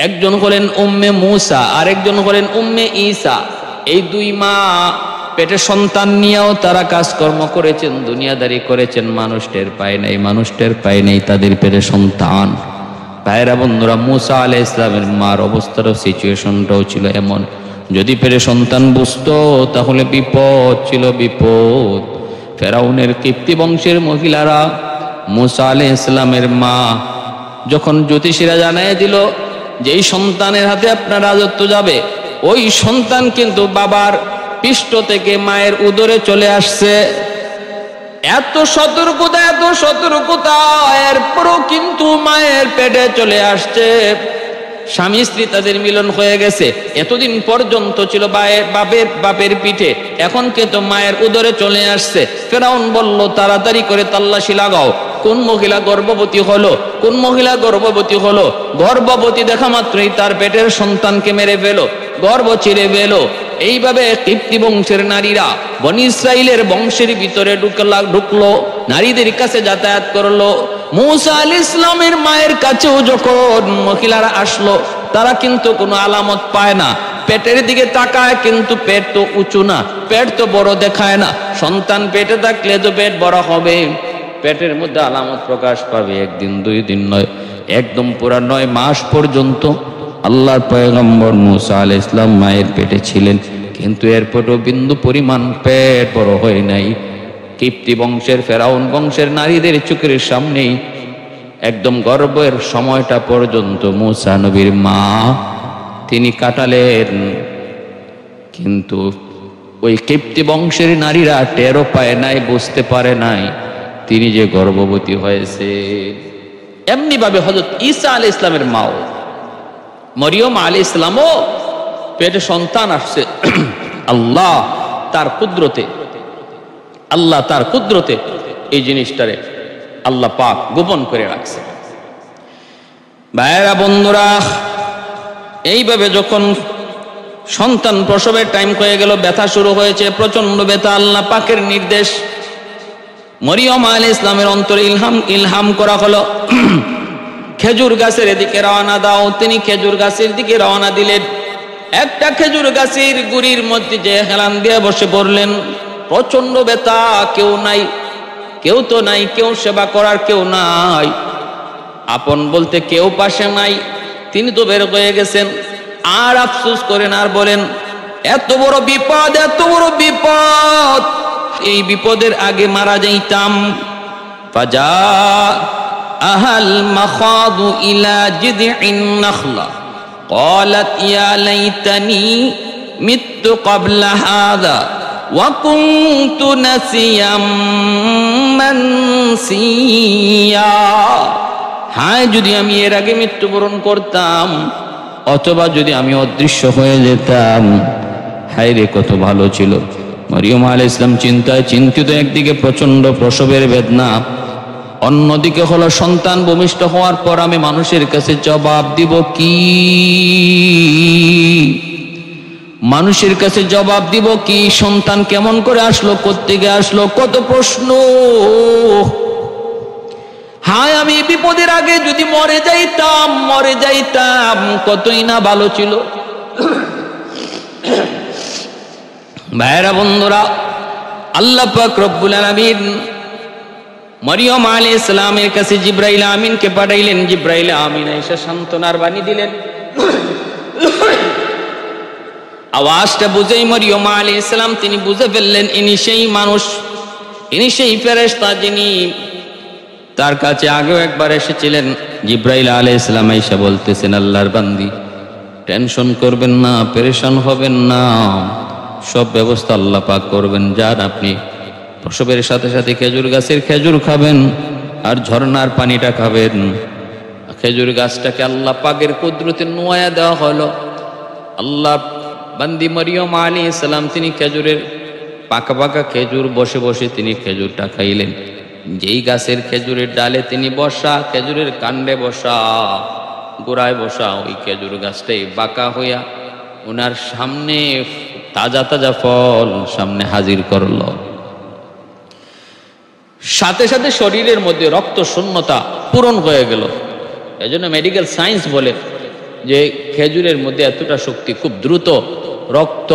একজন হলেন উম্মে মুসা, আর একজন হলেন উম্মে ঈসা। এই দুই মা পেটে সন্তান নিয়েও তারা কাজকর্ম করেছেন, দুনিয়াদারি করেছেন। মানুষ টের পায় নাই তাদের পেটে সন্তান। ভাইরা বন্ধুরা, মুসা আলাইহিস সালামের মার অবস্থারও সিচুয়েশনটাও ছিল এমন। যদি পেটে সন্তান বুঝতো তাহলে বিপদ ছিল, বিপদ। ফেরাউনের কিপ্তি বংশের মহিলারা মুসা আলাইহিস সালামের মা যখন জ্যোতিষীরা জানায় দিল যে এই সন্তানের হাতে আপনার রাজত্ব যাবে, ওই সন্তান কিন্তু বাবার পৃষ্ঠ থেকে মায়ের উদরে চলে আসছে। এত সতর্কতা, এরপরও কিন্তু মায়ের পেটে চলে আসছে। স্বামী স্ত্রী তাদের মিলন হয়ে গেছে। এতদিন পর্যন্ত ছিল বাপের পিঠে, এখন কিন্তু মায়ের উদরে চলে আসছে। ফেরাউন বলল তাড়াতাড়ি করে তাল্লাশি লাগাও, কোন মহিলা গর্ভবতী হলো, কোন মহিলা গর্ভবতী হলো। গর্ভবতী দেখা মাত্রই তার পেটের সন্তানকে মেরে ফেলো, গর্ভ ছিঁড়ে ফেলো। এইভাবে কিপ্তি বংশের নারীরা বনি ইসরাইলের বংশের ভিতরে ঢুকলো, নারীদের কাছে যাতায়াত করলো। মূসা আলাইহিস সালামের মায়ের কাছেও যখন মহিলারা আসলো, তারা কিন্তু কোনো আলামত পায় না। পেটের দিকে তাকায় কিন্তু পেট তো উঁচু না, পেট তো বড় দেখায় না। সন্তান পেটে থাকলে তো পেট বড় হবে, পেটের মধ্যে আলামত প্রকাশ পাবে। একদিন 2 দিন নয়, একদম পুরা 9 মাস পর্যন্ত আল্লাহর পয়গম্বর মূসা আলাইহিস সালাম মায়ের পেটে ছিলেন, কিন্তু এরপরও বিন্দু পরিমাণ পেট বড় হয় নাই। কিপ্তি বংশের ফেরাউন বংশের নারীদের চোখের সামনেই একদম গর্ভের সময়টা পর্যন্ত মূসা নবীর মা তিনি কাটালেন, কিন্তু ওই কিপ্তি বংশের নারীরা টেরও পায় নাই, বুঝতে পারে নাই তিনি যে গর্ভবতী হয়েছে। এমনি ভাবে হযরত ঈসা আলাইহিস সালামের মাও মরিয়ম আলাইহিস সালামও পেটে সন্তান আসছে। আল্লাহ তার কুদরতে এই জিনিসটারে আল্লাহ পাক গোপন করে রাখছে। ভাইরা বন্ধুরা, এইভাবে যখন সন্তান প্রসবের টাইম হয়ে গেল, ব্যথা শুরু হয়েছে, প্রচন্ড ব্যথা। আল্লাহ পাকের নির্দেশ, মরিয়ম আলাইহিস সালামের অন্তরে ইলহাম করা হলো, খেজুর গাছের দিকে রওনা দাও। তিনি খেজুর গাছের দিকে রওনা দিলেন। একটা খেজুর গাছের গুড়ির মধ্যে যে হেলান দিয়ে বসে পড়লেন। প্রচন্ড ব্যথা, কেউ নাই, কেউ তো নাই, কেউ সেবা করার কেউ নাই, আপন বলতে কেউ পাশে নাই। তিনি তো বের হয়ে গেছেন। আর আফসোস করেন আর বলেন, এত বড় বিপদ, এত বড় বিপদ, এই বিপদের আগে মারা যাইতাম। ফাজা আহাল মাখাদু ইলা জিদইন নাখলা ক্বালাত ইয়া লাইতানি মিততু ক্বাবলা হাযা ওয়া কুনতু নাসিয়াম মানসিয়া। হায় যদি আমি এর আগে মৃত্যুবরণ করতাম, অথবা যদি আমি অদৃশ্য হয়ে যেতাম, হায় রে কত ভালো ছিল। মরিয়ম আলাইহিস সালাম চিন্তায় চিন্তিত, একদিকে প্রচন্ড প্রসবের বেদনা, অন্যদিকে হলো সন্তান ভূমিষ্ঠ হওয়ার পর আমি মানুষের কাছে জবাব দিব কি? মানুষের কাছে জবাব দিব কি? সন্তান কেমন করে আসলো, কোত্থেকে আসলো, কত প্রশ্ন। হায় আমি বিপদের আগে যদি মরে যাইতাম, কতই না ভালো ছিল। ভাইরা বন্ধুরা, আল্লাহ পাক রব্বুল আলামিন মরিয়ম আলাইহিস সালামের কাছে জিবরাইল আমিনকে পাঠাইলেন। জিবরাইল আমিন এসে সান্ত্বনার বাণী দিলেন। আওয়াজটা বুঝেই মরিয়ম আলাইহিস সালাম তিনি বুঝে ফেললেন, ইনি সেই মানুষ, ইনি সেই ফেরেশতা যিনি তার কাছে আগেও একবার এসেছিলেন। জিবরাইল আলাইহিস সালাম এসে বলতেছেন, আল্লাহর বান্দি টেনশন করবেন না, পেরেশান হবেন না, সব ব্যবস্থা আল্লাহ পাক করবেন। যান আপনি প্রসবের সাথে সাথে খেজুর গাছের খেজুর খাবেন আর ঝর্ণার পানিটা খাবেন। খেজুর গাছটাকে আল্লাহ পাকের কুদরতে নোয়া দেওয়া হলো। আল্লাহ বান্দি মরিয়ম আলাইহিস সালাম তিনি খেজুরের পাকা পাকা খেজুর বসে বসে তিনি খেজুরটা খাইলেন। যেই গাছের খেজুরের ডালে তিনি বসা, খেজুরের কাণ্ডে বসা, গোড়ায় বসা, ওই খেজুর গাছটাই বাঁকা হইয়া ওনার সামনে তাজা তাজা ফল সামনে হাজির করল। সাথে সাথে শরীরের মধ্যে রক্ত শূন্যতা পূরণ হয়ে গেল। এজন্য মেডিকেল সায়েন্স বলে যে খেজুরের মধ্যে এতটা শক্তি, খুব দ্রুত রক্ত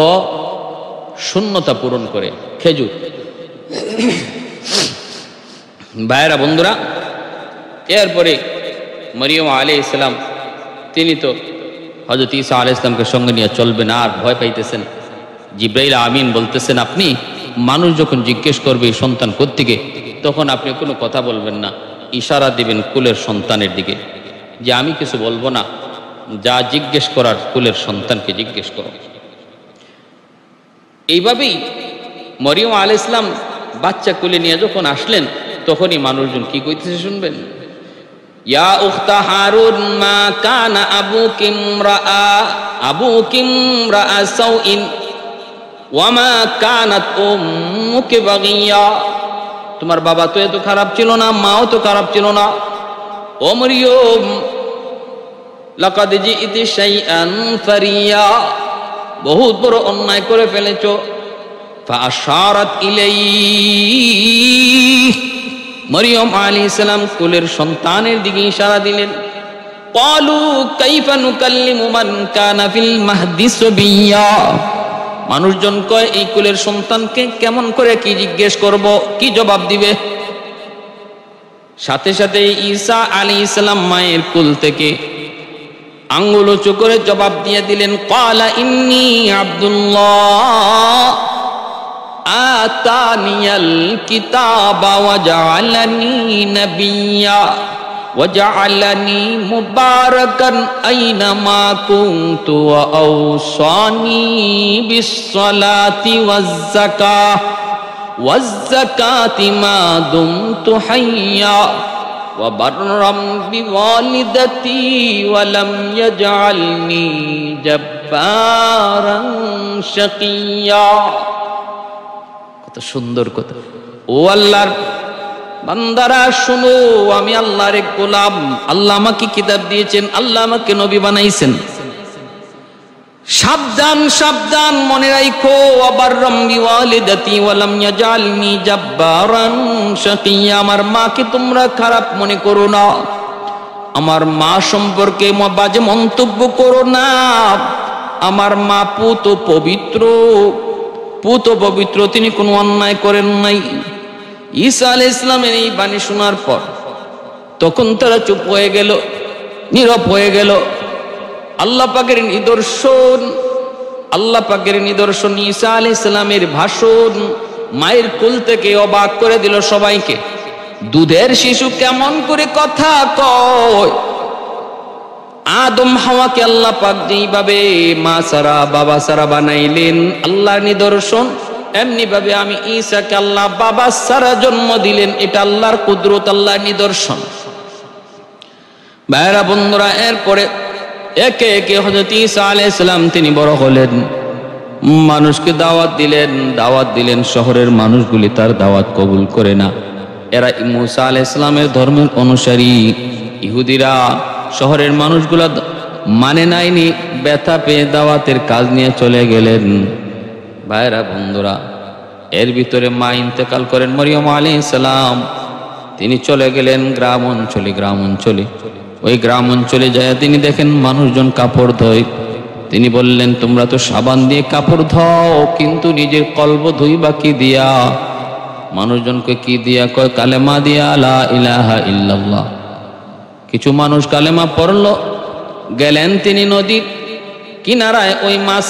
শূন্যতা পূরণ করে খেজুর। ভাইরা বন্ধুরা, এরপরে মরিয়ম আলাইহিস সালাম তিনি তো হযরত ঈসা আলাইহিস সালামকে সঙ্গে নিয়ে চলবেন, আর ভয় পাইতেছেন। জিবরাইল আমিন বলতেছেন, আপনি মানুষ যখন জিজ্ঞেস করবে সন্তান কোত্থেকে, তখন আপনি কোনো কথা বলবেন না, ইশারা দিবেন কুলের সন্তানের দিকে, যে আমি কিছু বলবো না, যা জিজ্ঞেস করার কুলের সন্তানকে জিজ্ঞেস করো। এইভাবেই মরিয়ম আলাইহিস সালাম বাচ্চা কুলে নিয়ে যখন আসলেন, তখনই মানুষজন কি কইতেছে শুনবেন। ইয়া উখতা হারুন মা কানা আবুকি ইমরাআ সাউইন ওয়া মা কানাত উম্মুকি বাগিয়া, তোমার বাবা তো এত খারাপ ছিল না, মাও তো খারাপ ছিল না। ও মরিয়ম লাকাদ জিইতি শাইআন ফারিয়া, বহুত বড় অন্যায় করে ফেলেছো। ফাআশারাত ইলাইহি, মরিয়ম আলাইহিস সালাম কুলের সন্তানের দিকে ইশারা দিলেন। ক্বালু কাইফা নুকাল্লিমু মান কানা ফিল মাহদি সাবিয়্যা, মানুষজন কয় এই কুলের সন্তানকে কেমন করে কি জিজ্ঞেস করব, কি জবাব দিবে? সাথে সাথে ঈসা আলাইহিস সালাম মায়ের কুল থেকে আঙ্গুল উঁচু করে জবাব দিয়ে দিলেন, ক্বালা ইন্নী আব্দুল্লাহ আতানিয়াল কিতাবা ওয়া জাআলানি নাবিয়্যা ওয়া জাআলানি মুবারাকান আইনামা কুনতু ওয়া আওসানি বিস-সালাতি ওয়াজ-যাকাতি মা দুমতু হাইয়্যা ওয়া বাররাম বিওয়ালিদাতি ওয়া লাম ইয়াজআলনি জাব্বারান শাকিয়্যা। কত সুন্দর কথা! ও আল্লাহর বান্দারা শুনো, আমি আল্লাহর এক গোলাম, আল্লাহ আমাকে কিতাব দিয়েছেন, আল্লাহ আমাকে নবী বানাইছেন। সাবধান সাবধান, মনে রাখো, আবাররাম বিওয়ালিদাতি ওয়া লাম ইয়াজআলনি জাব্বারান শাকিয়্যা, আমার মাকে তোমরা খারাপ মনে করো না, আমার মা সম্পর্কে বাজে মন্তব্য করো না। আমার মা পুত পবিত্র, তিনি কোনো অন্যায় করেন নাই। ঈসা আলাইহিস সালামের এই বাণী শোনার পর তখন তারা চুপ হয়ে গেল, নীরব হয়ে গেল। আল্লাহ পাকের নিদর্শন ঈসা আলাইহিস সালামের ভাষণ মায়ের কুল থেকে অবাক করে দিল সবাইকে। দুধের শিশু কেমন করে কথা কয়! আদম হাওয়াকে আল্লাহ পাক যেইভাবে মা সারা বাবা সারা বানাইলেন আল্লাহর নিদর্শন, এমনি ভাবে আমি ঈসাকে আল্লাহ বাবা সারা জন্ম দিলেন, এটা আল্লাহর কুদরত, আল্লাহর নিদর্শন। ভাইরা বন্ধুরা, এরপরে একে একে হযরত ঈসা আলাইহিস সালাম তিনি বড় হলেন, মানুষকে দাওয়াত দিলেন। শহরের মানুষগুলি তার দাওয়াত কবুল করে না, এরা মুসা আলাইহিস সালামের ধর্মের অনুসারী। ইহুদিরা শহরের মানুষগুলা মানে নাইনি, ব্যথা পেয়ে দাওয়াতের কাজ নিয়ে চলে গেলেন। ভাইরা বন্ধুরা, এর ভিতরে মা ইন্তেকাল করেন, মরিয়ম আলাইহিস সালাম। তিনি চলে গেলেন গ্রাম অঞ্চলে। ওই গ্রাম অঞ্চলে যায় তিনি দেখেন মানুষজন কাপড় ধোয়। তিনি বললেন, তোমরা তো সাবান দিয়ে কাপড় ধোও, কিন্তু নিজের কলব ধুইবা কি দিয়া? মানুষজনকে কি দিয়া? কয় কালেমা দিয়া, লা ইলাহা ইল্লাল্লাহ। কিছু মানুষ কালেমা পড়ল, গেলেন তিনি নদীর কিনারায়, ওই মাছ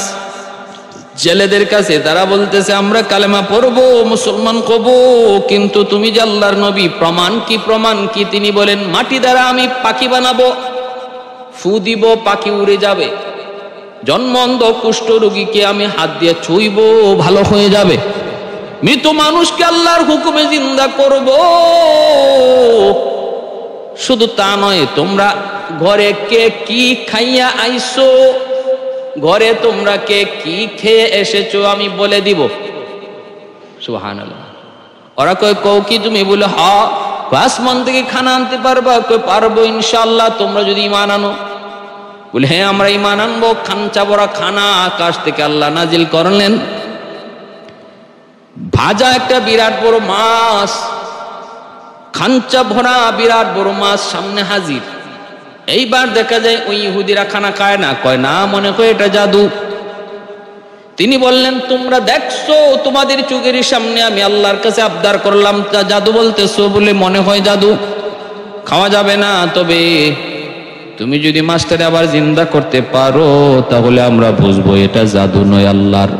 জেলেদের কাছে তারা বলতেছে, আমরা কালেমা পড়বো, মুসলমান হব, কিন্তু তুমি যে আল্লাহর নবী, প্রমাণ কি? তিনি বলেন, মাটি দ্বারা আমি পাখি বানাবো, ফু দিব, পাখি উড়ে যাবে। জন্ম অন্ধ কুষ্ঠ রোগীকে আমি হাত দিয়ে ছুঁইব, ভালো হয়ে যাবে। মৃত মানুষকে আল্লাহর হুকুমে জিন্দা করব। শুধু তা নয়, তোমরা ঘরে কে কি খাইয়া আইছো, ঘরে তোমরা কে কি খেয়ে এসেছো আমি বলে দিব। সুবহানাল্লাহ। ওরা কয় কও কি তুমি? বলে হ্যাঁ। আসমান থেকে খানা আনতে পারবা? কই পারবো ইনশাআল্লাহ, তোমরা যদি ঈমান আনো। বলে হ্যাঁ আমরা ঈমান আনবো। খানচা ভরা খানা আকাশ থেকে আল্লাহ নাজিল করলেন, ভাজা একটা বিরাট বড় মাছ, খানচা ভরা বিরাট বড় মাছ সামনে হাজির। এইবার দেখা যায় ওই ইহুদিরা খানা খায় না, কয় না, মনে হয় এটা জাদু। তিনি বললেন, তোমরা দেখছো, তোমাদের চোখের সামনে আমি আল্লাহর কাছে আবদার করলাম, তা জাদু বলতেছো বলে মনে হয় জাদু, খাওয়া যাবে না। তবে তুমি যদি মাছটারে আবার জিন্দা করতে পারো, তাহলে আমরা বুঝবো এটা জাদু নয়, আল্লাহর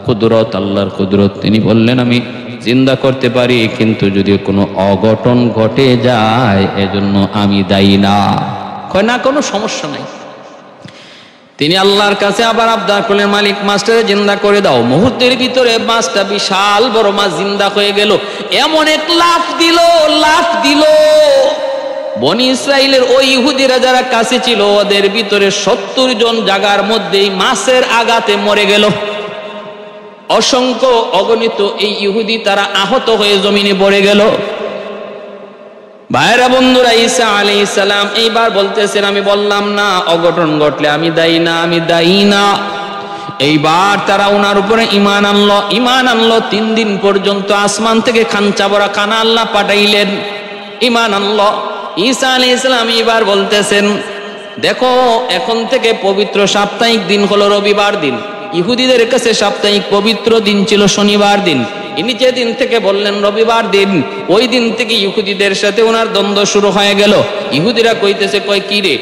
কুদরত, আল্লাহর কুদরত। তিনি বললেন, আমি জিন্দা করতে পারি, কিন্তু যদি কোনো অঘটন ঘটে যায় এজন্য আমি দায়ী না। কয় না, কোনো সমস্যা নাই। তিনি আল্লাহর কাছে আবার আবদার করলেন, মালিক মাছটারে জিন্দা করে দাও। মুহূর্তের ভিতরে মাছটা, বিশাল বড় মাছ জিন্দা হয়ে গেল। এমন এক লাফ দিল, বনি ইসরাইলের ওই ইহুদিরা যারা কাছে ছিল, ওদের ভিতরে 70 জন জায়গার মধ্যেই মাছের আঘাতে মরে গেল। অসংখ্য অগণিত এই ইহুদি তারা আহত হয়ে জমিনে পড়ে গেল। ভাইরা বন্ধুরা, ঈসা আলাইহিস সালাম এইবার বলতেছেন, আমি বললাম না অঘটন ঘটলে আমি দায়ী না, আমি দায়ী না। এইবার তারা ওনার উপরে ঈমান আনলো। 3 দিন পর্যন্ত আসমান থেকে খাঞ্চা ভরা খানা আল্লাহ পাঠাইলেন, ঈমান আনলো। ঈসা আলাইহিস সালাম এইবার বলতেছেন, দেখো এখন থেকে পবিত্র সাপ্তাহিক দিন হলো রবিবার দিন। ইহুদিদের কাছে সাপ্তাহিক পবিত্র দিন ছিল শনিবার দিন। ইনি যে দিন থেকে বললেন রবিবার দিন, ওই দিন থেকে ইহুদিদের সাথে ওনার দ্বন্দ্ব শুরু হয়ে গেল। ইহুদিরা কইতেছে, কয় কি রে,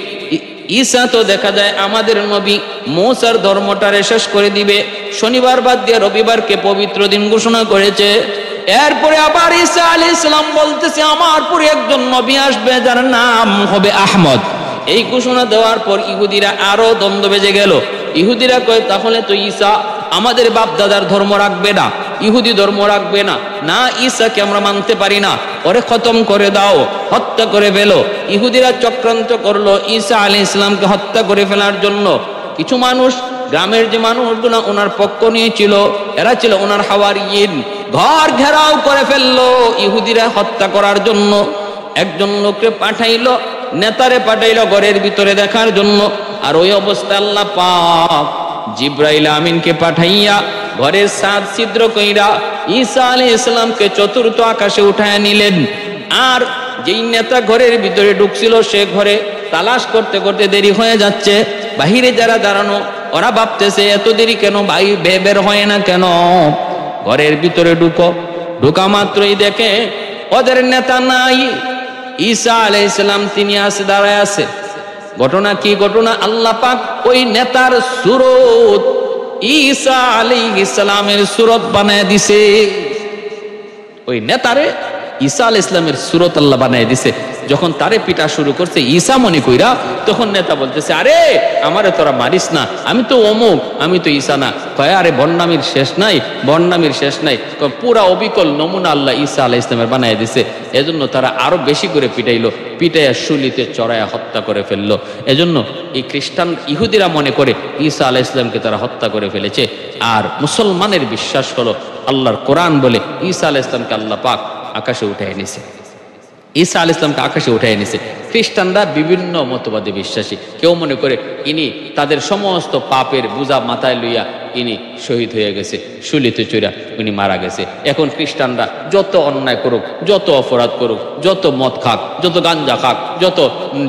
ঈসা তো দেখা যায় আমাদের নবী মুসার ধর্মটারে শেষ করে দিবে, শনিবার বাদ দিয়ে রবিবারকে পবিত্র দিন ঘোষণা করেছে। এরপরে আবার ঈসা আলাইহিস সালাম বলতেছে, আমার পরে একজন নবী আসবে যার নাম হবে আহমদ। এই ঘোষণা দেওয়ার পর ইহুদিরা আরো দ্বন্দ্ব বেজে গেল। ইহুদিরা কয়, তাহলে তো ঈসা আমাদের বাপ দাদার ধর্ম রাখবে না, ইহুদি ধর্ম রাখবে না, না ঈসাকে আমরা মানতে পারি না, ওরে খতম করে দাও, হত্যা করে ফেলো। ইহুদিরা চক্রান্ত করলো ঈসা আলাইহিস সালামকে হত্যা করে ফেলার জন্য। কিছু মানুষ, গ্রামের যে মানুষগুলো ওনার পক্ষ নিয়েছিল, এরা ছিল ওনার হাওয়ারিয়িন, ঘর ঘেরাও করে ফেললো ইহুদিরা হত্যা করার জন্য। একজন লোককে পাঠাইলো, নেতারে পাঠাইলো ঘরের ভিতরে দেখার জন্য। আর ওই অবস্থায় আল্লাহ পাক জিব্রাইল আমিনকে পাঠাইয়া ঘরের ছাদ ছিদ্র কইরা ঈসা আলাইহিস সালামকে চতুর্থ আকাশে উঠায় নিলেন। আর যেই নেতা ঘরের ভিতরে ঢুকছিল, সে ঘরে তালাশ করতে করতে দেরি হয়ে যাচ্ছে। বাহিরে যারা দাঁড়ানো, ওরা ভাবতেছে এত দেরি কেন, ভাই বের হয় না কেন। ঘরের ভিতরে ঢুকা মাত্রই দেখে ওদের নেতা নাই, ঈসা আলাইহিস সালাম তিনি আছে, দাঁড়ায় আছে। ঘটনা কি? ঘটনা আল্লাহ পাক ওই নেতার সুরত ঈসা আলাইহিস সালামের সুরত বানায় দিছে। ওই নেতারে ঈসা আলাইহিস সালামের সুরত আল্লাহ বানায় দিছে। যখন তারে পিটা শুরু করছে ঈসা মনে কইরা, তখন নেতা বলতেছে, আরে আমারে তোরা মারিস না, আমি তো অমুক, আমি তো ঈসা না। কয়, আরে বন্নামির শেষ নাই, বন্নামির শেষ নাই। পুরা অবিকল নমুনা আল্লাহ ঈসা আলাইহিস সালামের বানায় দিছে। এজন্য তারা আরো বেশি করে পিটাইলো, পিটাইয়া শুলিতে চড়াইয়া হত্যা করে ফেললো। এজন্য এই খ্রিস্টান ইহুদিরা মনে করে ঈসা আলাইহিস সালামকে তারা হত্যা করে ফেলেছে। আর মুসলমানের বিশ্বাস হলো, আল্লাহর কোরআন বলে ঈসা আলাইহিস সালামকে আল্লাহ পাক আকাশে উঠায় নিছে, ঈসা আলাইহিস সালামকে আকাশে উঠায় নিছে। খ্রিস্টানরা বিভিন্ন মতবাদে বিশ্বাসী। কেউ মনে করে ইনি তাদের সমস্ত পাপের বোঝা মাথায় লইয়া ইনি শহীদ হয়ে গেছে, শুলিতে চড়া উনি মারা গেছে। এখন খ্রিস্টানরা যত অন্যায় করুক, যত অপরাধ করুক, যত মদ খাক, যত গাঞ্জা খাক, যত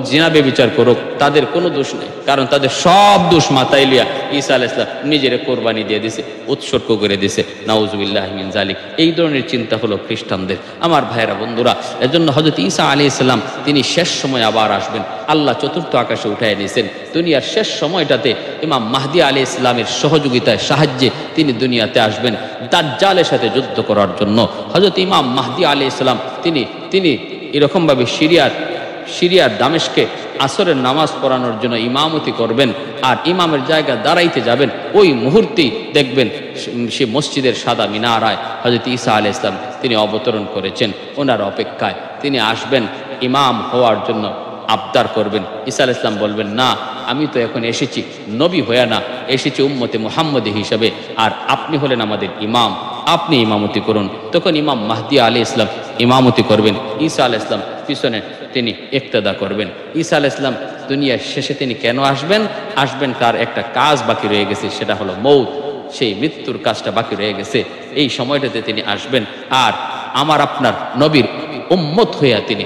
জিনা ব্যভিচার করুক, তাদের কোনো দোষ নেই, কারণ তাদের সব দোষ মাথায় লইয়া ঈসা আলাইহিস সালাম নিজের কোরবানি দিয়ে দিছে, উৎসর্গ করে দিছে। নাউজুবিল্লাহি মিন যালিক। এই ধরনের চিন্তা হলো খ্রিস্টানদের। আমার ভাইয়েরা বন্ধুরা, এজন্য হযরত ঈসা আলাইহিস সালাম তিনি শেষ সময় আবার আসবেন। আল্লাহ চতুর্থ আকাশে উঠায় নিয়েছেন। দুনিয়ার শেষ সময়টাতে ইমাম মাহদী আলাইহিস সালামের সহযোগিতায়, সাহায্যে তিনি দুনিয়াতে আসবেন দাজ্জালের সাথে যুদ্ধ করার জন্য। হযরত ইমাম মাহদী আলাইহিস সালাম তিনি এরকম ভাবে সিরিয়ার দামেস্কে আসরের নামাজ পড়ানোর জন্য ইমামতি করবেন। আর ইমামের জায়গা দাঁড়াইতে যাবেন, ওই মুহূর্তেই দেখবেন সে মসজিদের সাদা মিনারায় হযরত ঈসা আলাইহিস সালাম তিনি অবতরণ করেছেন। ওনার অপেক্ষায় তিনি আসবেন, ইমাম হওয়ার জন্য আবদার করবেন। ঈসা আলাইহিস সালাম বলবেন, না, আমি তো এখন এসেছি নবী হয়ে না, এসেছি উম্মতে মুহাম্মদী হিসাবে, আর আপনি হলেন আমাদের ইমাম, আপনি ইমামতি করুন। তখন ইমাম মাহদী আলাইহিস সালাম ইমামতি করবেন, ঈসা আলাইহিস সালাম পিছনে তিনি ইক্তেদা করবেন। ঈসা আলাইহিস সালাম দুনিয়ার শেষে তিনি কেন আসবেন তার একটা কাজ বাকি রয়ে গেছে, সেটা হলো মৌত। সেই মৃত্যুর কাজটা বাকি রয়ে গেছে, এই সময়টাতে তিনি আসবেন। আর আমার আপনার নবীর উম্মত হইয়া তিনি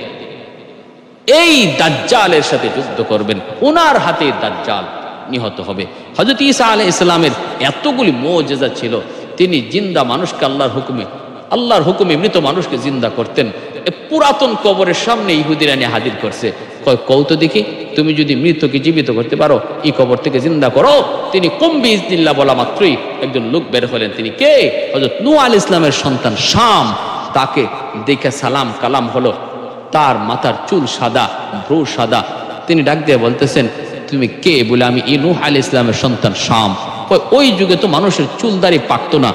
এই দাজ্জালের সাথে যুদ্ধ করবেন, ওনার হাতে দাজ্জাল নিহত হবে। হযরত ঈসা আলাইহিস সালামের এতগুলি মুজিজা ছিল, তিনি জিন্দা মানুষকে আল্লাহর হুকুমে মৃত মানুষকে জিন্দা করতেন। পুরাতন কবরের সামনে ইহুদিরা নিয়ে হাজির করছে, কৌত দেখি তুমি যদি মৃতকে জীবিত করতে পারো, এই কবর থেকে জিন্দা করো। তিনি কুম বিইজনিল্লাহ বলা মাত্রই একজন লোক বের হলেন। তিনি কে? হযরত নূহ আলাইহিস সালামের সন্তান শাম। তাকে দেখে সালাম কালাম হলো, তার মাথার চুল সাদা, ভ্রু সাদা। তিনি ডাক দিয়ে বলতেছেন, তুমি কে? বলে, আমি নূহ আলাইহিস সালামের সন্তান শাম। ওই যুগে তো মানুষের চুলদারি পাকতো না,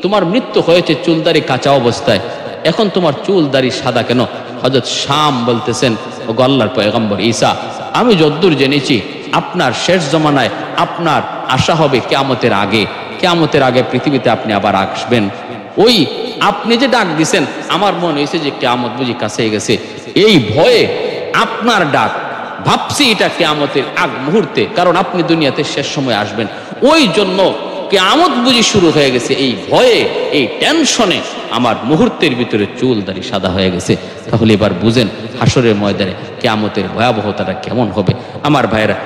তোমার মৃত্যু হয়েছে চুলদারি কাঁচা অবস্থায়, এখন তোমার চুলদারি সাদা কেন? হযরত শাম বলতেছেন, ওগো আল্লাহর পয়গম্বর ঈসা, আমি যদ্দূর জেনেছি আপনার শেষ জমানায় আপনার আশা হবে কিয়ামতের আগে, কিয়ামতের আগে পৃথিবীতে আপনি আবার আসবেন। ওই আপনি যে ডাক দিছেন আমার মনে হয়েছে যে কিয়ামত বুঝি কাছে গেছে, এই ভয়ে আপনার ডাক ভাবছি এটা কিয়ামতের আগ মুহূর্তে, কারণ আপনি দুনিয়াতে শেষ সময় আসবেন, ওই জন্য কিয়ামত বুঝি শুরু হয়ে গেছে, এই ভয়ে এই টেনশনে আমার মুহূর্তের ভিতরে চুল দাড়ি সাদা হয়ে গেছে। তাহলে এবার বুঝেন হাসরের ময়দানে কিয়ামতের ভয়াবহতাটা কেমন হবে। আমার ভাইয়েরা,